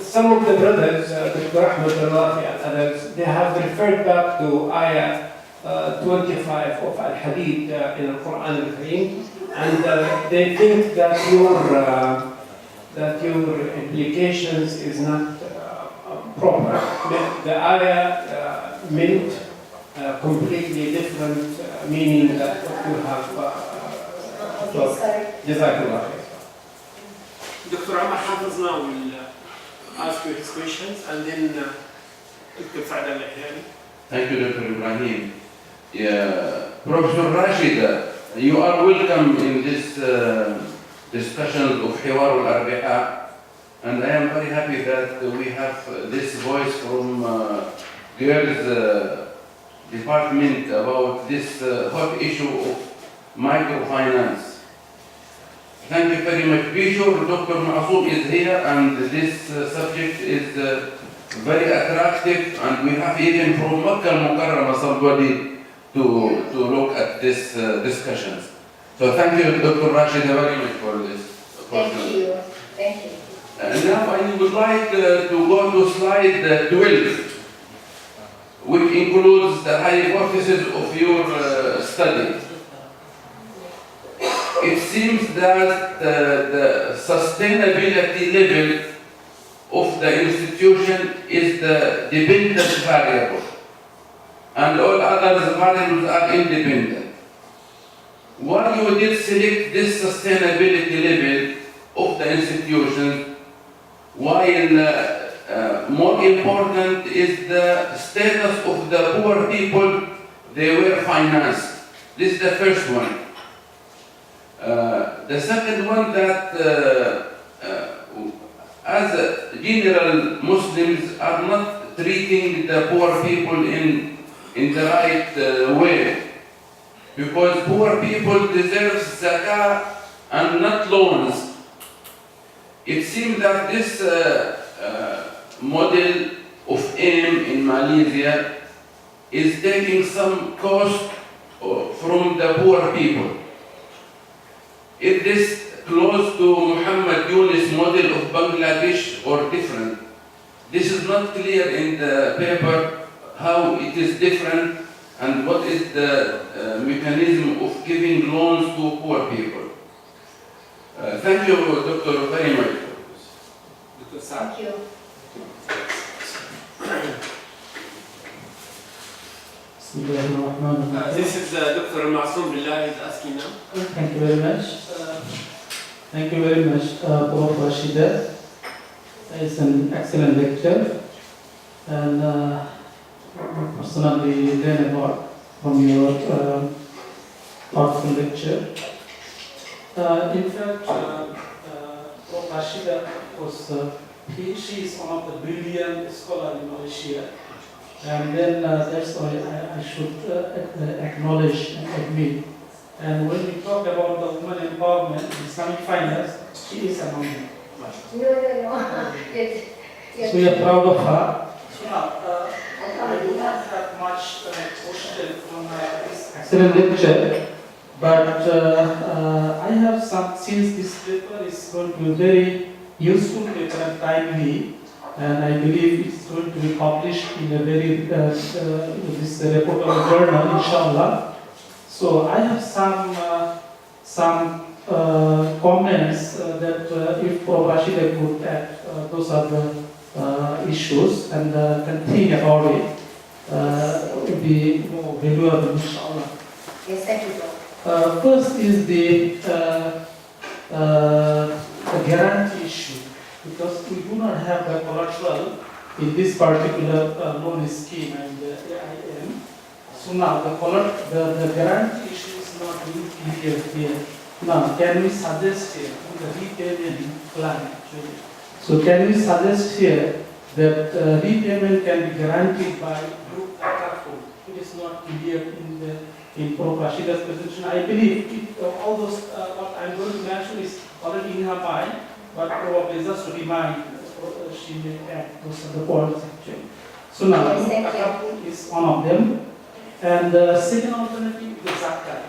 Some of the brothers, Dr. Ahmed Al-Rafi and others, they have referred back to ayah 25 of Al-Hadid in the Quran Al-Kareem, and they think that your implications is not proper. The ayah meant completely different meaning that what you have thought. Jazakallah. Dr. Omar Hafiz now will ask you his questions, and then Dr. Saad Al-Ihyani. Thank you, Dr. Ibrahim. Professor Rashida, you are welcome in this discussion of Hiwar al-Arbi'a, and I am very happy that we have this voice from girls' department about this hot issue of microfinance. Thank you very much. Be sure Dr. Masoom is here, and this subject is very attractive, and we have even from Makkah al-Mukarramah somebody to look at this discussions. So thank you, Dr. Rashida, very much for this. Thank you. Thank you. Now I would like to go to slide 12, which includes the hypothesis of your study. It seems that the sustainability level of the institution is the dependent variable, and all other variables are independent. Why you did select this sustainability level of the institution, while more important is the status of the poor people they were financed? This is the first one. The second one, that as general Muslims are not treating the poor people in the right way, because poor people deserve zakah and not loans. It seems that this model of AIM in Malaysia is taking some cost from the poor people. Is this close to Muhammad Yunus model of Bangladesh or different? This is not clear in the paper how it is different and what is the mechanism of giving loans to poor people. Thank you, Dr. very much. Dr. Saad. Thank you. This is Dr. Masoom Billah is asking now. Thank you very much. Thank you very much, Prof. Rashida. It's an excellent lecture, and personally learn a lot from your thoughtful lecture. In fact, Prof. Rashida she is one of the brilliant scholars in Malaysia. And then that's why I should acknowledge and admit. And when we talk about the women empowerment, Islamic finance, she is among them. No. So we are proud of her. So now, I do not have much question on this excellent lecture, but I have some, since this paper is going to be very useful paper and timely, and I believe it's going to be published in a very this reputable journal, inshallah. So I have some comments that if Prof. Rashida could add, those are the issues, and continue about it would be more valuable, inshallah. Yes, thank you, Prof. First is the guarantee issue, because we do not have the collateral in this particular loan scheme and AIM. So now the guarantee issue is not really clear here. Now, can we suggest here the repayment plan actually? So can we suggest here that repayment can be guaranteed by group account? It is not clear in Prof. Rashida's presentation. I believe all those what I'm going to mention is already in her mind, but probably just to remind, she may add those are the points actually. So now, group account is one of them, and the second alternative is zakat.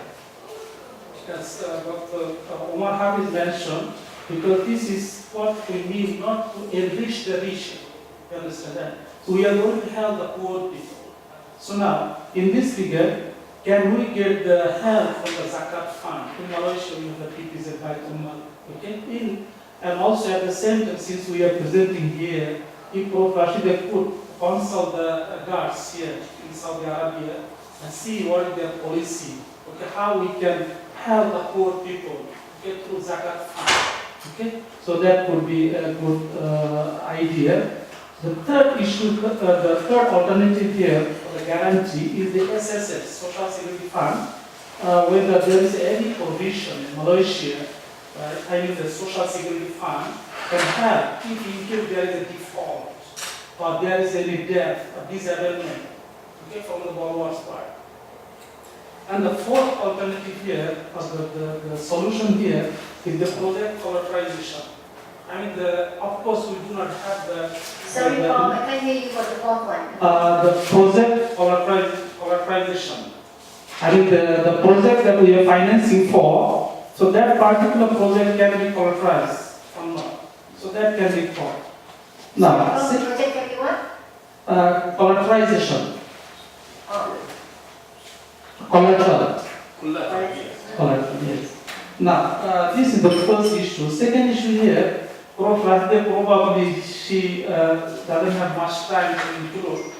As Dr. Omar Hafiz mentioned, because this is what we mean not to enrich the rich. You understand that? So we are going to help the poor people. So now, in this figure, can we get the help from the zakat fund? In Malaysia, we have the PPZ by Umar. Okay? And also at the same time, since we are presenting here, if Prof. Rashida could consult the guards here in Saudi Arabia and see what is their policy, okay, how we can help the poor people get through zakat fund. Okay, so that could be a good idea. The third issue, the third alternative here for the guarantee is the SSF, Social Security Fund. Whether there is any provision in Malaysia, I mean the Social Security Fund can help if in case there is a default or there is any death or disablement, okay, from the borrower's part. And the fourth alternative here, or the solution here, is the project collateralization. I mean, of course, we do not have the... Sorry, Prof, I can't hear you for the fourth one. The project collateralization. I mean, the project that we are financing for, so that particular project can be collateralized or not. So that can be called. Now, Prof, the project can be what? collateralization. Oh. Collateral. Yes. Collateral, yes. Now, this is the first issue. Second issue here, Prof. Rashida probably she doesn't have much time to include.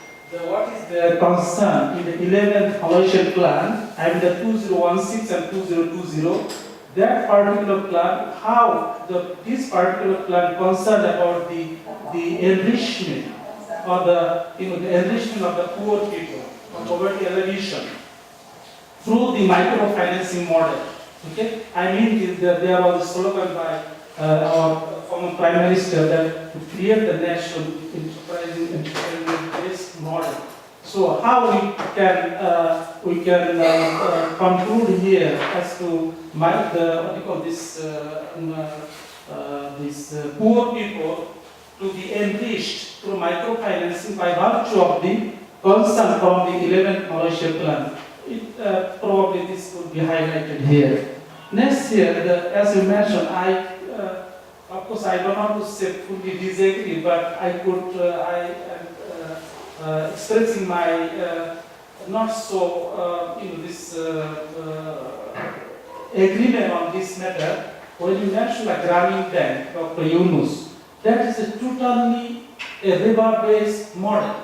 What is the concern in the 11th Malaysian plan, and the 2016 and 2020, that particular plan, how this particular plan concerned about the enrichment or the enrichment of the poor people, or poverty alleviation, through the microfinancing model. Okay, I mean there was a slogan by our former Prime Minister that to create the national enterprise-based model. So how we can conclude here as to these poor people to be enriched through microfinancing by virtue of the concern from the 11th Malaysia plan. Probably this would be highlighted here. Next year, as you mentioned, of course I don't want to say fully disagree, but I could, I am expressing my not so, this agreement on this matter. When you mentioned a Grameen Bank, Dr. Yunus, that is a totally a riba-based model.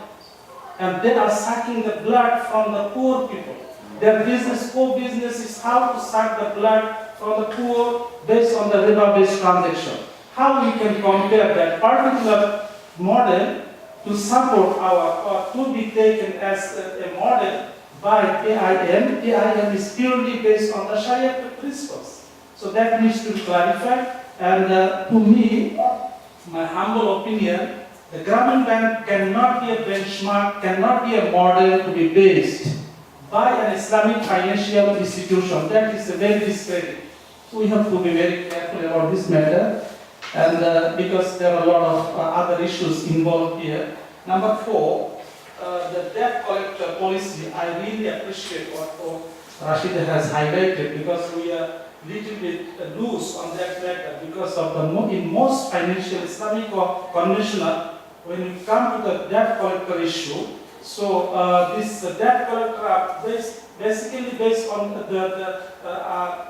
And they are sucking the blood from the poor people. Their core business is how to suck the blood from the poor based on the riba-based transaction. How we can compare that particular model to support or to be taken as a model by AIM. AIM is purely based on the Sharia principles. So that needs to be clarified. And to me, my humble opinion, the Grameen Bank cannot be a benchmark, cannot be a model to be based by an Islamic financial institution. That is a very discredit. We have to be very careful about this matter, and because there are a lot of other issues involved here. Number 4, the debt collector policy. I really appreciate what Rashida has highlighted, because we are little bit loose on that matter because of in most financial Islamic or conventional, when you come to the debt collector issue, so this debt collector are basically based on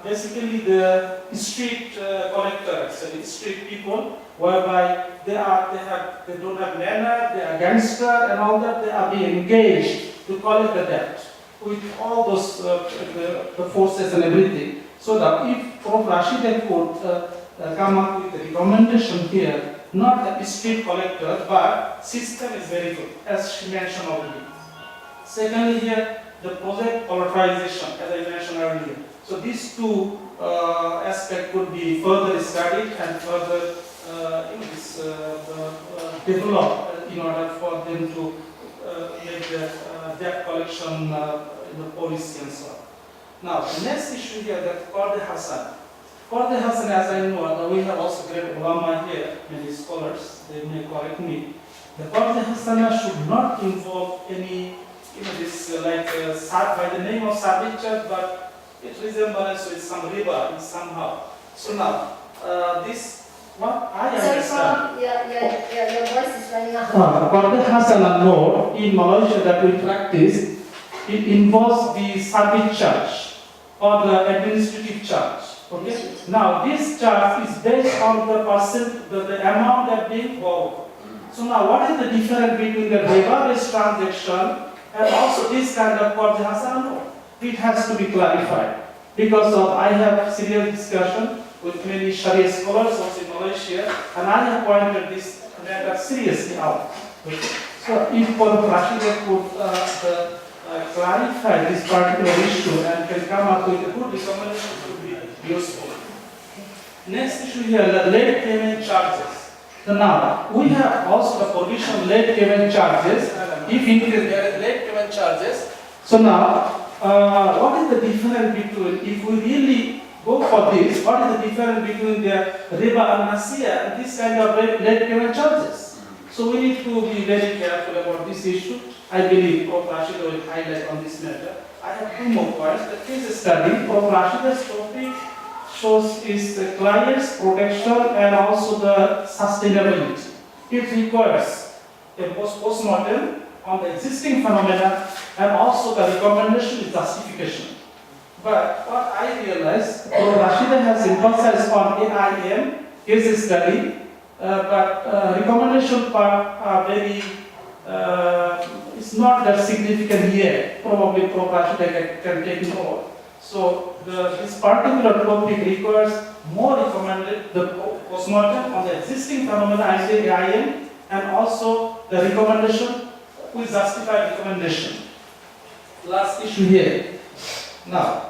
basically the street collector, actually street people, whereby they don't have manner, they are gangster and all that. They are being engaged to collect the debt with all those the forces and everything. So that if Prof. Rashida could come up with a recommendation here, not a street collector, but system is very good, as she mentioned already. Secondly, here the project collateralization, as I mentioned earlier. So these two aspects could be further studied and further developed in order for them to make the debt collection policy and so on. Now, the next issue here, that Qard Hassan. Qard Hassan, as I know, we have also great ulama here, many scholars, they may correct me. The Qard Hassan should not involve any, this by the name of Sabit Church, but it resembles with some riba somehow. So now, this, what I understand. Sorry, your voice is running out. Qard Hassan law in Malaysia that we practice, it involves the Sabit Church or the administrative charge. Okay. Now this charge is based on the the amount that being borrowed. So now what is the difference between the riba-based transaction and also this kind of Qard Hassan? It has to be clarified, because I have serious discussion with many Sharia scholars also in Malaysia, and I have pointed this matter seriously out. Okay. So if Prof. Rashida could clarify this particular issue and can come up with a good recommendation, would be useful. Next issue here, the late payment charges. So now, we have also the provision late payment charges. If in case there is late payment charges, so now, what is the difference between, if we really go for this, what is the difference between the riba and nasiya and this kind of late payment charges? So we need to be very careful about this issue. I believe Prof. Rashida will highlight on this matter. I have 2 more points. The case study, Prof. Rashida's topic shows is the client's protection and also the sustainability. It requires a post-mortem on the existing phenomena and also the recommendation is justification. But what I realize, Prof. Rashida has emphasized on AIM, case study, but recommendation part are very, it's not that significant yet. Probably Prof. Rashida can take more. So this particular topic requires more recommended the postmortem on the existing phenomena as AIM and also the recommendation with justified recommendation. Last issue here. Now,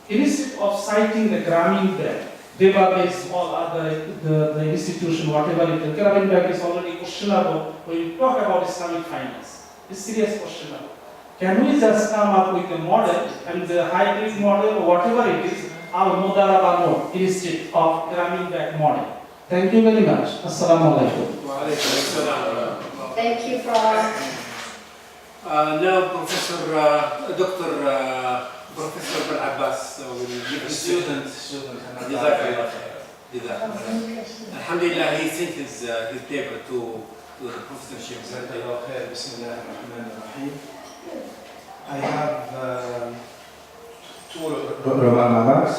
instead of citing the Grameen Bank, riba-based all other the institution, whatever it is, Grameen Bank is already questionable when you talk about Islamic finance. It's serious questionable. Can we just come up with a model and the hybrid model or whatever it is, al-mudaraba mode instead of Grameen Bank model? Thank you very much. Assalamu alaikum. Thank you, Prof. Now, Professor Ben Abbas will give a student. Alhamdulillah, he sent his paper to the professorship. I have 2 remarks.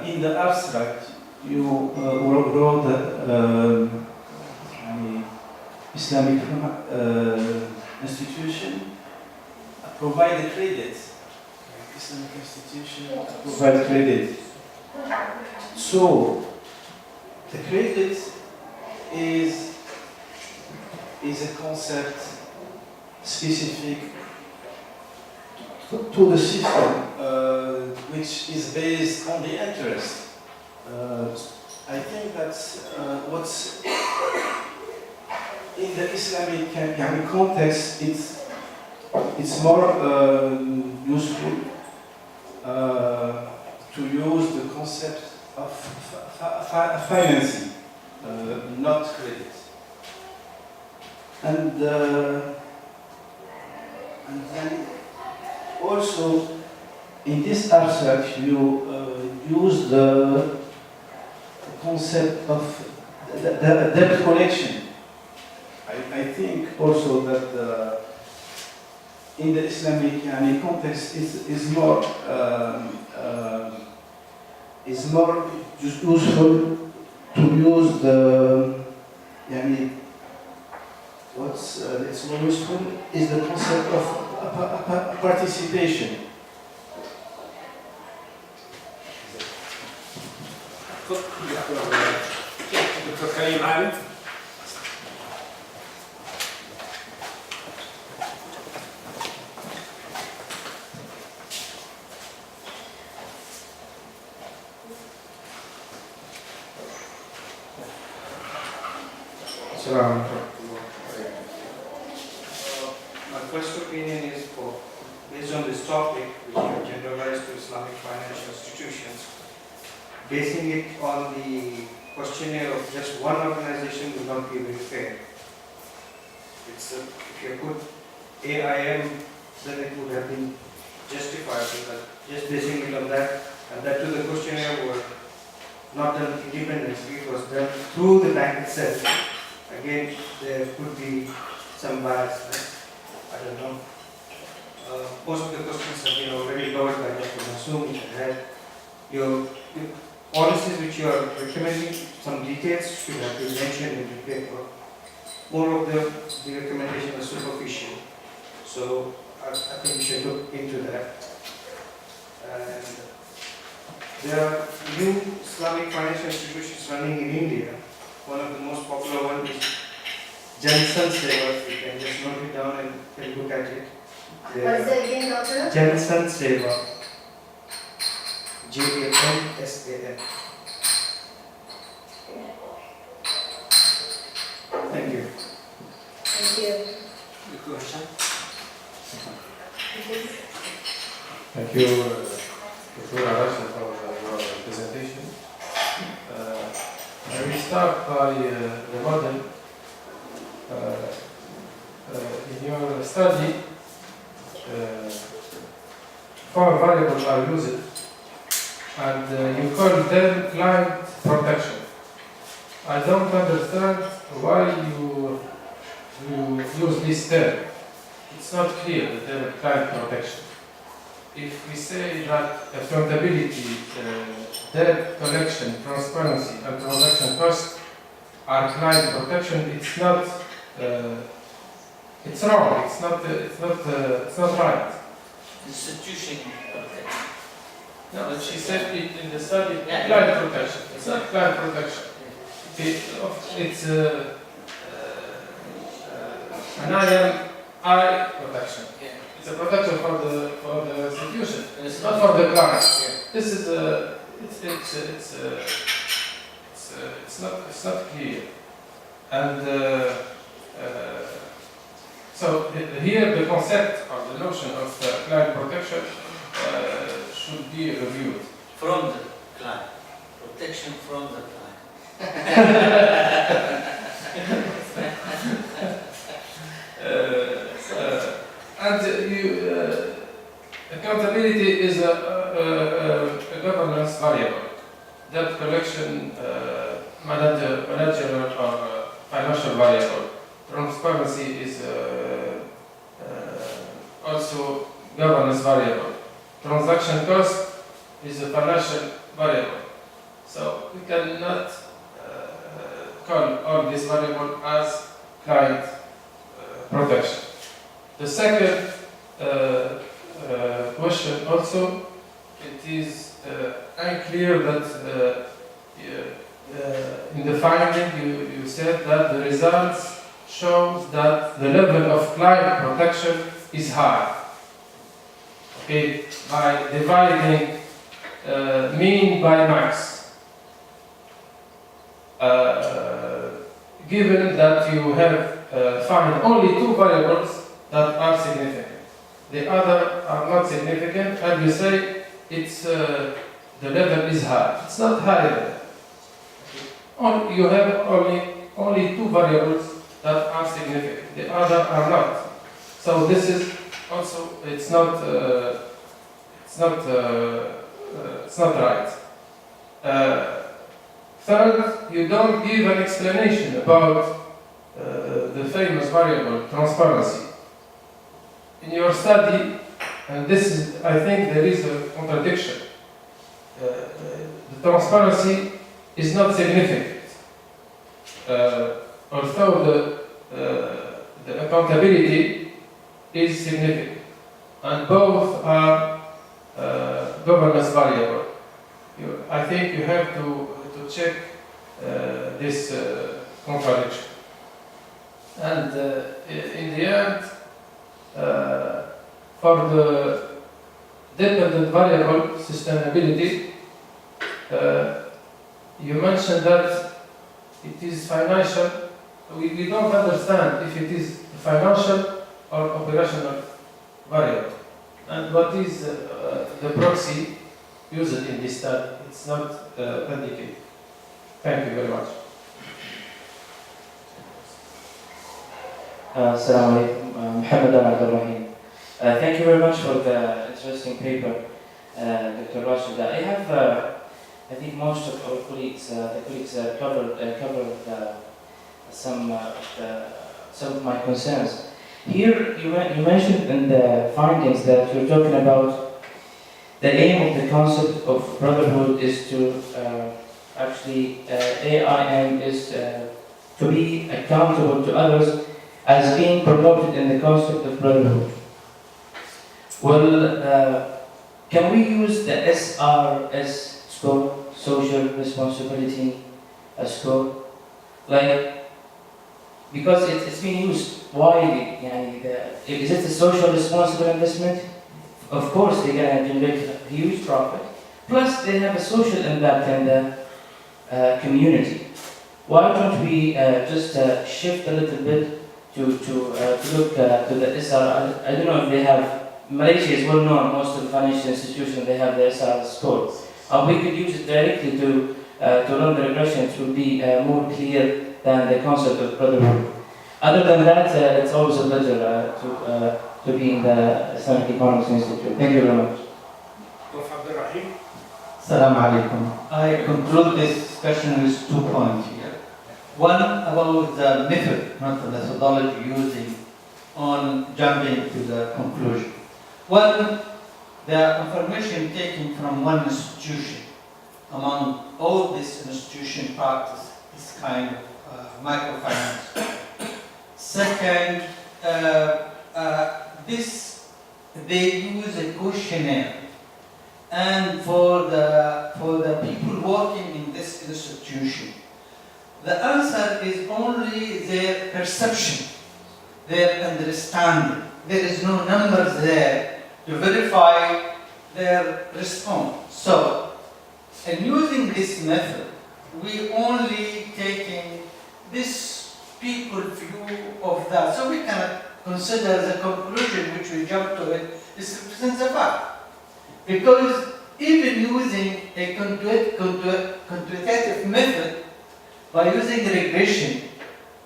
In the abstract, you wrote that Islamic institution provide credit. Islamic institution provide credit. So the credit is is a concept specific to the system, which is based on the interest. I think that's what's in the Islamic context. It's more useful to use the concept of financing, not credit. And then also in this abstract you use the concept of the debt collection. I think also that in the Islamic context is more useful to use the it's more useful is the concept of participation. دكتور كريم عالم. My first opinion is based on this topic, which are generalized to Islamic financial institutions. Basing it on the questionnaire of just one organization will not be very fair. If you put AIM, then it would have been justified, because just basing it on that, and that to the questionnaire were not done independently, it was done through the bank itself. Again, there could be some bias. I don't know. Most of the questions have been already covered by Dr. Masoom, which I had. Your policies which you are recommending, some details should have been mentioned in the paper. More of the recommendation is superficial. So I think we should look into that. And there are new Islamic financial institutions running in India. One of the most popular ones is Jansan Seva. You can just note it down and look at it. What is it again, Doctor? Jansan Seva. JANSAN. Thank you. Thank you. Thank you, Dr. Arash, for your presentation. I will start by the model. In your study, 4 variables are used, and you call them client protection. I don't understand why you use this term. It's not clear, the term client protection. If we say that accountability, debt collection, transparency, and transaction costs are client protection, it's not. It's wrong. It's not right. Institution protection. No, but she said it in the study. Client protection. It's not client protection. It's an I protection. It's a protection for the institution. It's not for the client. This is it's not clear. And so here the concept or the notion of client protection should be reviewed. From the client. Protection from the client. Accountability is a governance variable. Debt collection, managerial or financial variable. Transparency is also governance variable. Transaction cost is a financial variable. So we cannot call all these variables as client protection. The second question also, it is unclear that in the finding you said that the results shows that the level of client protection is high. Okay, by dividing mean by max. Given that you have find only two variables that are significant, the other are not significant, and you say it's the level is high. It's not high level. You have only two variables that are significant. The other are not. So this is also it's not right. Third, you don't give an explanation about the famous variable transparency. In your study, and this is, I think there is a contradiction. The transparency is not significant. Although the accountability is significant, and both are governance variable. I think you have to check this contradiction. And in the end, for the dependent variable sustainability, you mentioned that it is financial. We don't understand if it is financial or operational variable. And what is the proxy used in this study? It's not indicated. Thank you very much. Assalamu alaikum. Muhammad al-Rahim. Thank you very much for the interesting paper, Dr. Rashid. I have, I think most of our colleagues, covered some of my concerns. Here, you mentioned in the findings that you're talking about the aim of the concept of brotherhood is to AIM is to be accountable to others as being promoted in the concept of brotherhood. Well, can we use the SRS score, social responsibility score, because it's being used widely? Is it a social responsible investment? Of course, they're going to generate a huge profit. Plus, they have a social impact in the community. Why don't we just shift a little bit to look to the SR? I don't know if they have. Malaysia is well known. Most of the financial institutions they have the SR score. We could use it directly to run the regression. It would be more clear than the concept of brotherhood. Other than that, it's always a pleasure to be in the Islamic Economics Institute. Thank you very much. Assalamu alaikum. I conclude this discussion with 2 points here. One about the method, not the methodology using on jumping to the conclusion. One, the information taken from one institution among all these institutions practice this kind of microfinance. Second, they use a questionnaire, and for the people working in this institution, the answer is only their perception, their understanding. There is no numbers there to verify their response. So, in using this method, we only taking this people view of that. So we cannot consider the conclusion which we jump to it, this represents a fact. Because even using a quantitative method, by using regression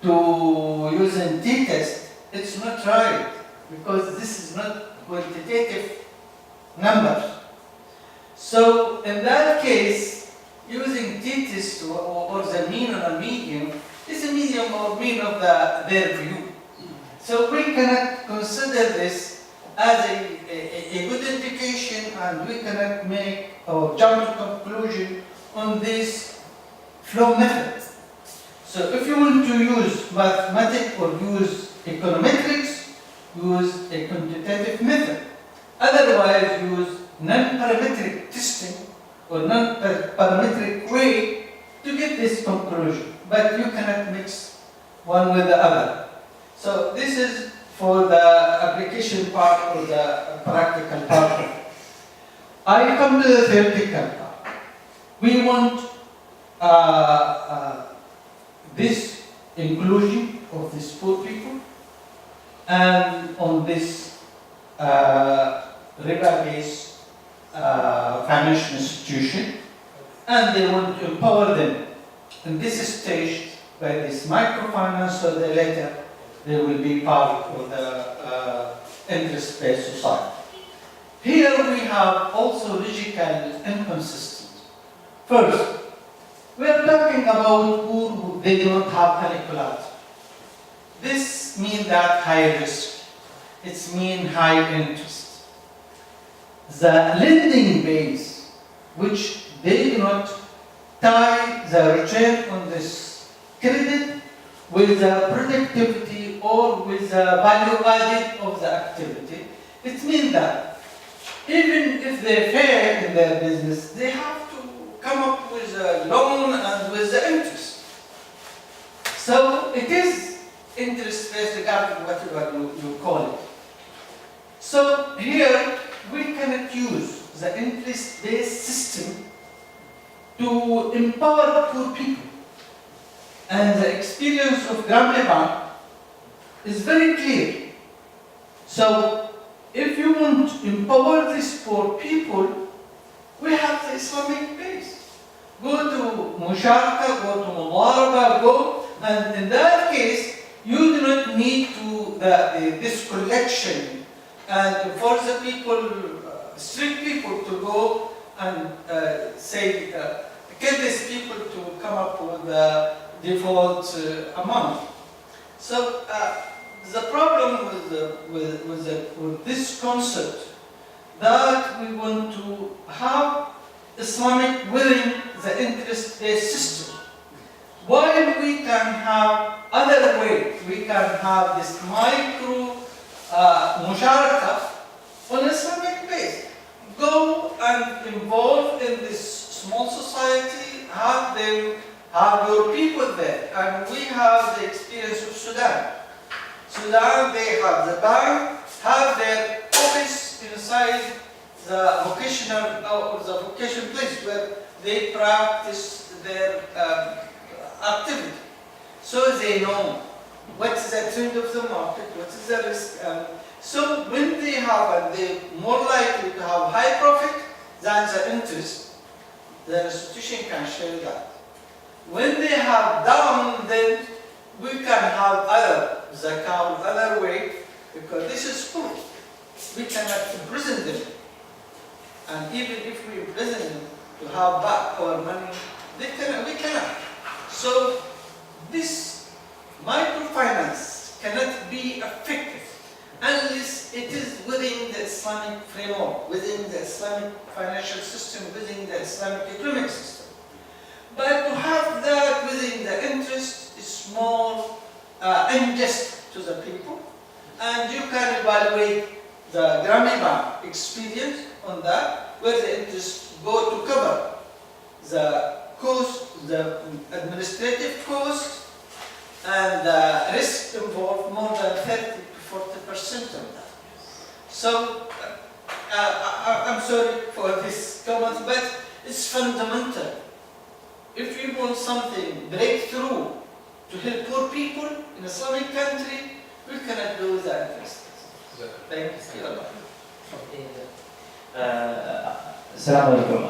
to using t-test, it's not right, because this is not quantitative numbers. So in that case, using t-test or the mean or a median, is a medium or mean of their view. So we cannot consider this as a good indication, and we cannot make or jump to conclusion on this flow method. So if you want to use mathematics or use econometrics, use a quantitative method. Otherwise, use non-parametric testing or non-parametric way to get this conclusion. But you cannot mix one with the other. So this is for the application part or the practical part. I come to the theoretical part. We want this inclusion of these poor people and on this riba-based financial institution, and they want to empower them in this stage by this microfinance, so that later they will be part of the interest-based society. Here we have also logical inconsistency. First, we are talking about poor who they do not have any collateral. This means that high risk. It means high interest. The lending base, which they do not tie the return on this credit with the productivity or with the value added of the activity, it means that even if they fail in their business, they have to come up with a loan and with the interest. So it is interest-based regarding whatever you call it. So here we cannot use the interest-based system to empower poor people. And the experience of Grammy Bank is very clear. So if you want to empower these poor people, we have the Islamic base. Go to Musharaka, go to Mudaraba, go, and in that case, you do not need to this collection and for the people, strict people to go and kill these people to come up with the default amount. So the problem with this concept that we want to have Islamic within the interest-based system. While we can have other ways, we can have this micro musharaka on Islamic base. Go and involve in this small society, have your people there. And we have the experience of Sudan. Sudan, they have the bank, have their office inside the vocational or the vocation place where they practice their activity. So they know what is the trend of the market, what is the risk. So when they have, and they're more likely to have high profit than the interest, the institution can share that. When they have down, then we can have other zakah, other way, because this is food. We cannot imprison them. And even if we imprison them to have back our money, we cannot. So this microfinance cannot be effective unless it is within the Islamic framework, within the Islamic financial system, within the Islamic economic system. But to have that within the interest is more unjust to the people. And you can evaluate the Grammy Bank experience on that, where the interest go to cover the cost, the administrative cost, and the risk involved more than 30 to 40% of that. So I'm sorry for this comment, but it's fundamental. If we want something breakthrough to help poor people in a Islamic country, we cannot do that interest. Thank you. Assalamu alaikum.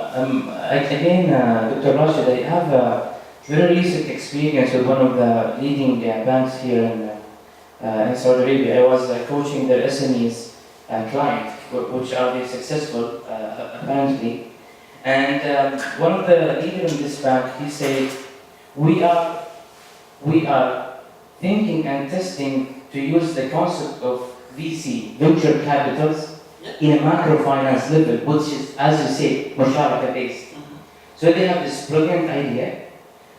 Again, Dr. Rashid, I have a very recent experience with one of the leading banks here in Saudi Arabia. I was coaching their SMEs client, which are very successful, apparently. And one of the leaders in this bank, he said, we are thinking and testing to use the concept of VC, venture capitals, in a microfinance level, which is, as you say, musharaka based. So they have this brilliant idea,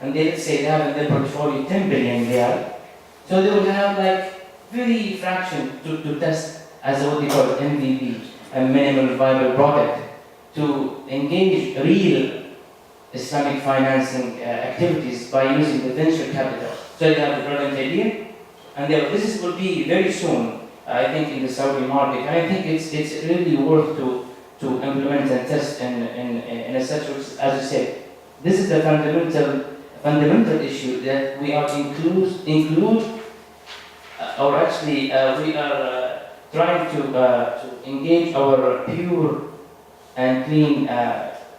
and they let's say they have in their portfolio 10 billion riyal. So they will have like very fraction to test as what they call MVP, a minimal viable product, to engage real Islamic financing activities by using the venture capital. So they have a brilliant idea, and this will be very soon, I think, in the Saudi market. And I think it's really worth to implement and test in a such, as you said. This is the fundamental issue that we are include or actually we are trying to engage our pure and clean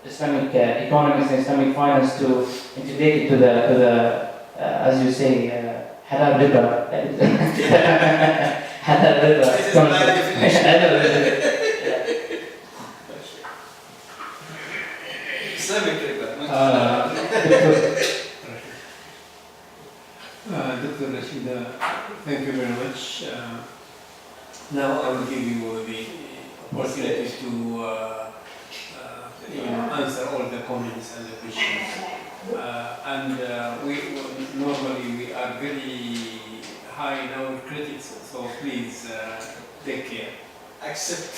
Islamic economics and Islamic finance to integrate it to the as you say, halal riba. Halal riba concept. Islamic riba. Dr. Rashida, thank you very much. Now I will give you the opportunity to answer all the comments and the questions. We normally are very high in our critics, so please take care. Accept.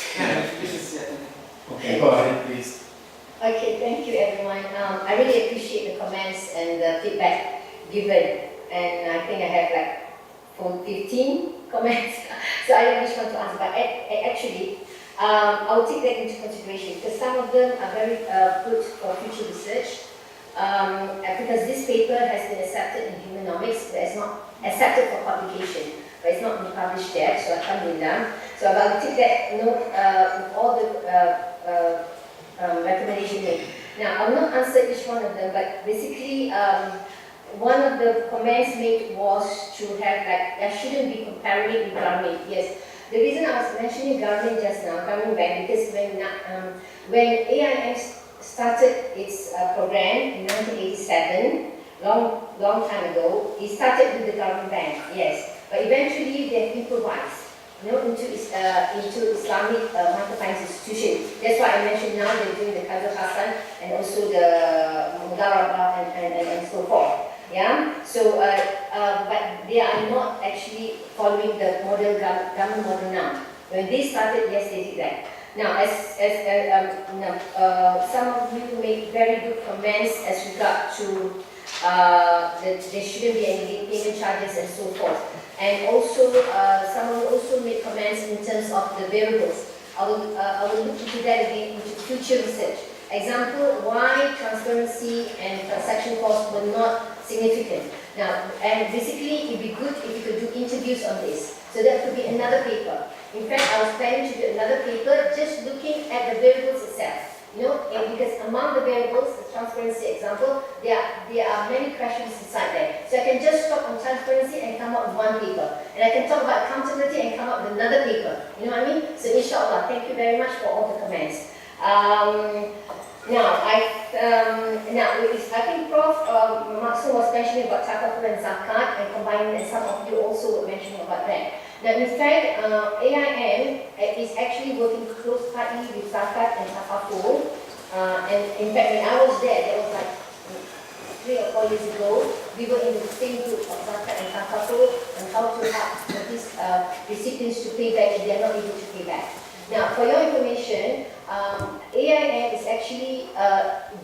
Okay, go ahead, please. Okay, thank you everyone. I really appreciate the comments and the feedback given. And I think I have like 15 comments. So I don't know which one to answer, but actually, I'll take that into consideration because some of them are very good for future research. Because this paper has been accepted in Humanomics, but it's not accepted for publication, but it's not been published yet, so alhamdulillah. So I'll take that note with all the recommendation made. Now, I will not answer each one of them, but basically, one of the comments made was to have like, I shouldn't be comparing it with government. Yes, the reason I was mentioning government just now, government bank, because when AIM started its program in 1987, long time ago, it started with the government bank, yes, but eventually they've improvised. Into Islamic microfinance institution. That's why I mentioned now they're doing the Qadr Hassan and also the Mudaraba and so forth. Yeah. So, but they are not actually following the government model now. When they started, yes, they did that. Now, some of you made very good comments as regard to that there shouldn't be any payment charges and so forth. And also, someone also made comments in terms of the variables. I will look into that again into future research. Example, why transparency and transaction costs were not significant. Now, and basically, it'd be good if you could do interviews on this. So that could be another paper. In fact, I was planning to do another paper just looking at the variables itself. And because among the variables, the transparency example, there are many questions inside there. So I can just stop on transparency and come up with one paper. And I can talk about accountability and come up with another paper. You know what I mean? So inshallah, thank you very much for all the comments. I think Prof. Maksum was mentioning about takaful and zakat and combining, and some of you also were mentioning about that. Now, in fact, AIM is actually working closely with zakat and takaful. And in fact, when I was there, that was like 3 or 4 years ago, we were in the same group of zakat and takaful and how to help these recipients to pay back if they are not able to pay back. Now, for your information, AIM is actually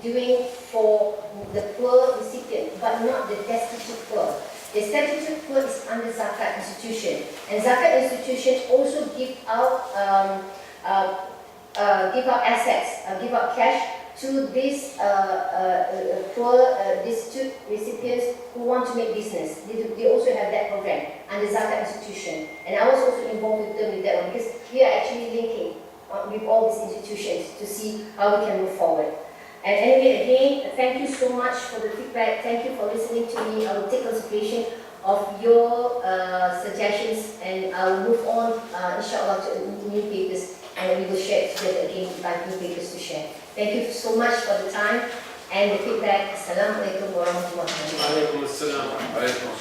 doing for the poor recipient, but not the destitute poor. The destitute poor is under zakat institution, and zakat institution also give out assets, give out cash to these poor destitute recipients who want to make business. They also have that program under zakat institution, and I was also involved with them with that one because we are actually linking with all these institutions to see how we can move forward. And anyway, again, thank you so much for the feedback. Thank you for listening to me. I will take consideration of your suggestions, and I will move on, inshallah, to new papers, and we will share it together again by new papers to share. Thank you so much for the time and the feedback. Assalamu alaikum wa rahmatullahi wa barakatuh.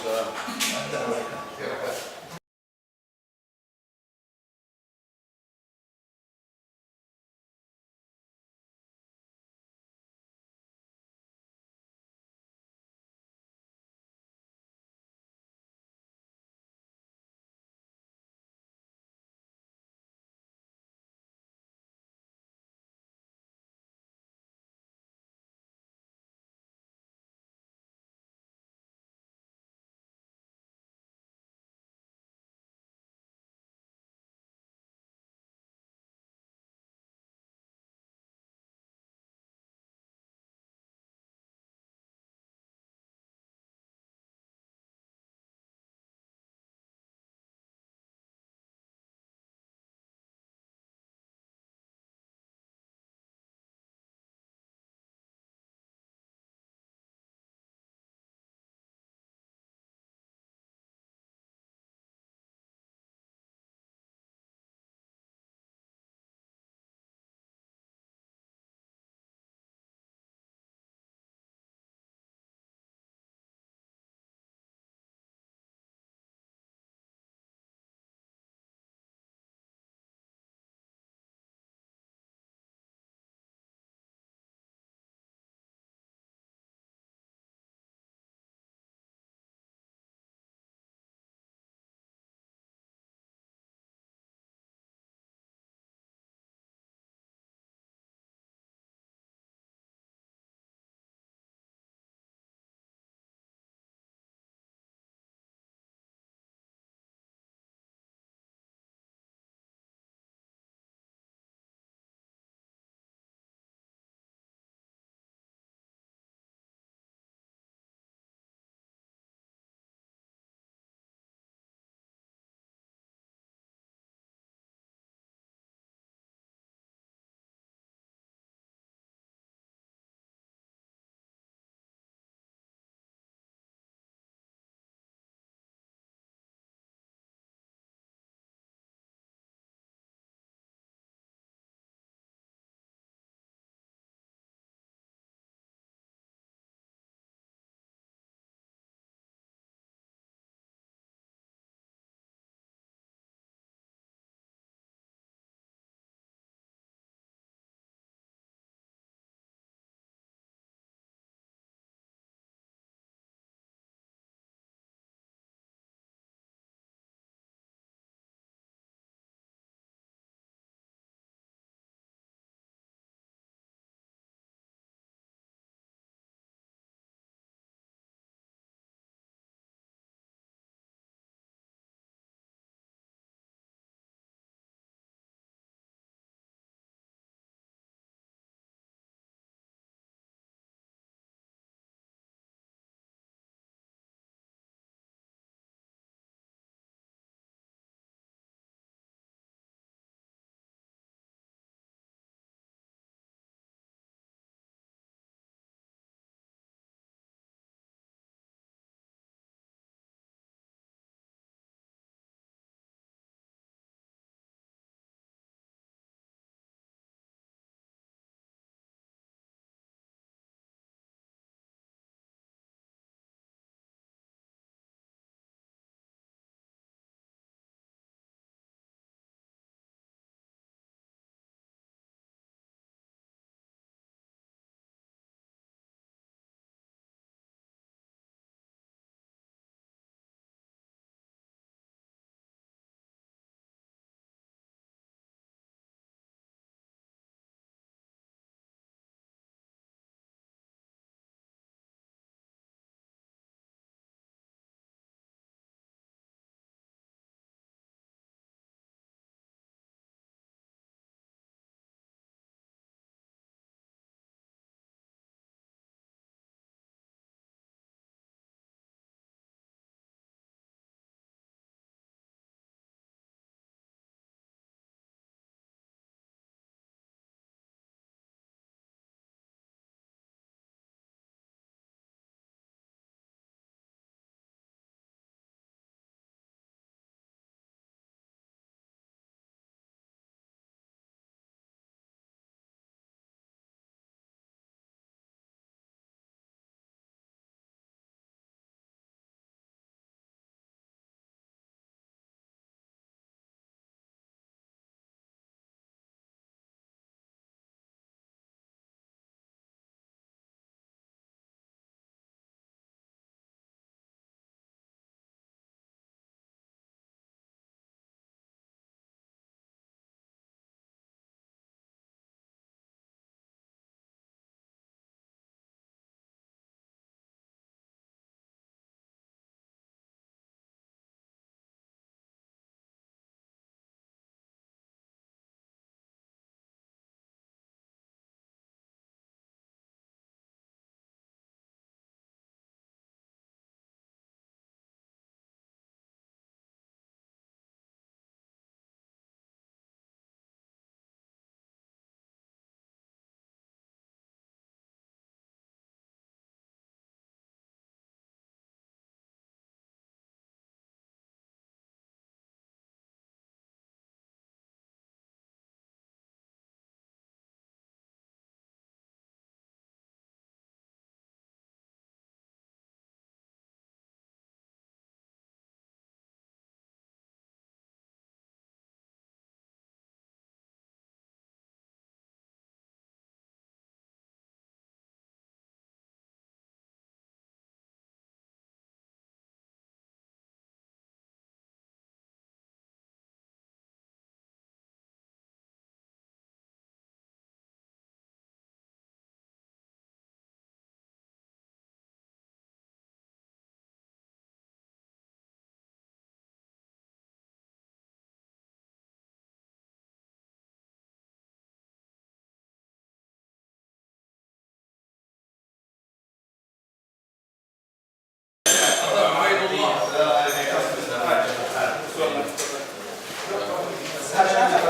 شافها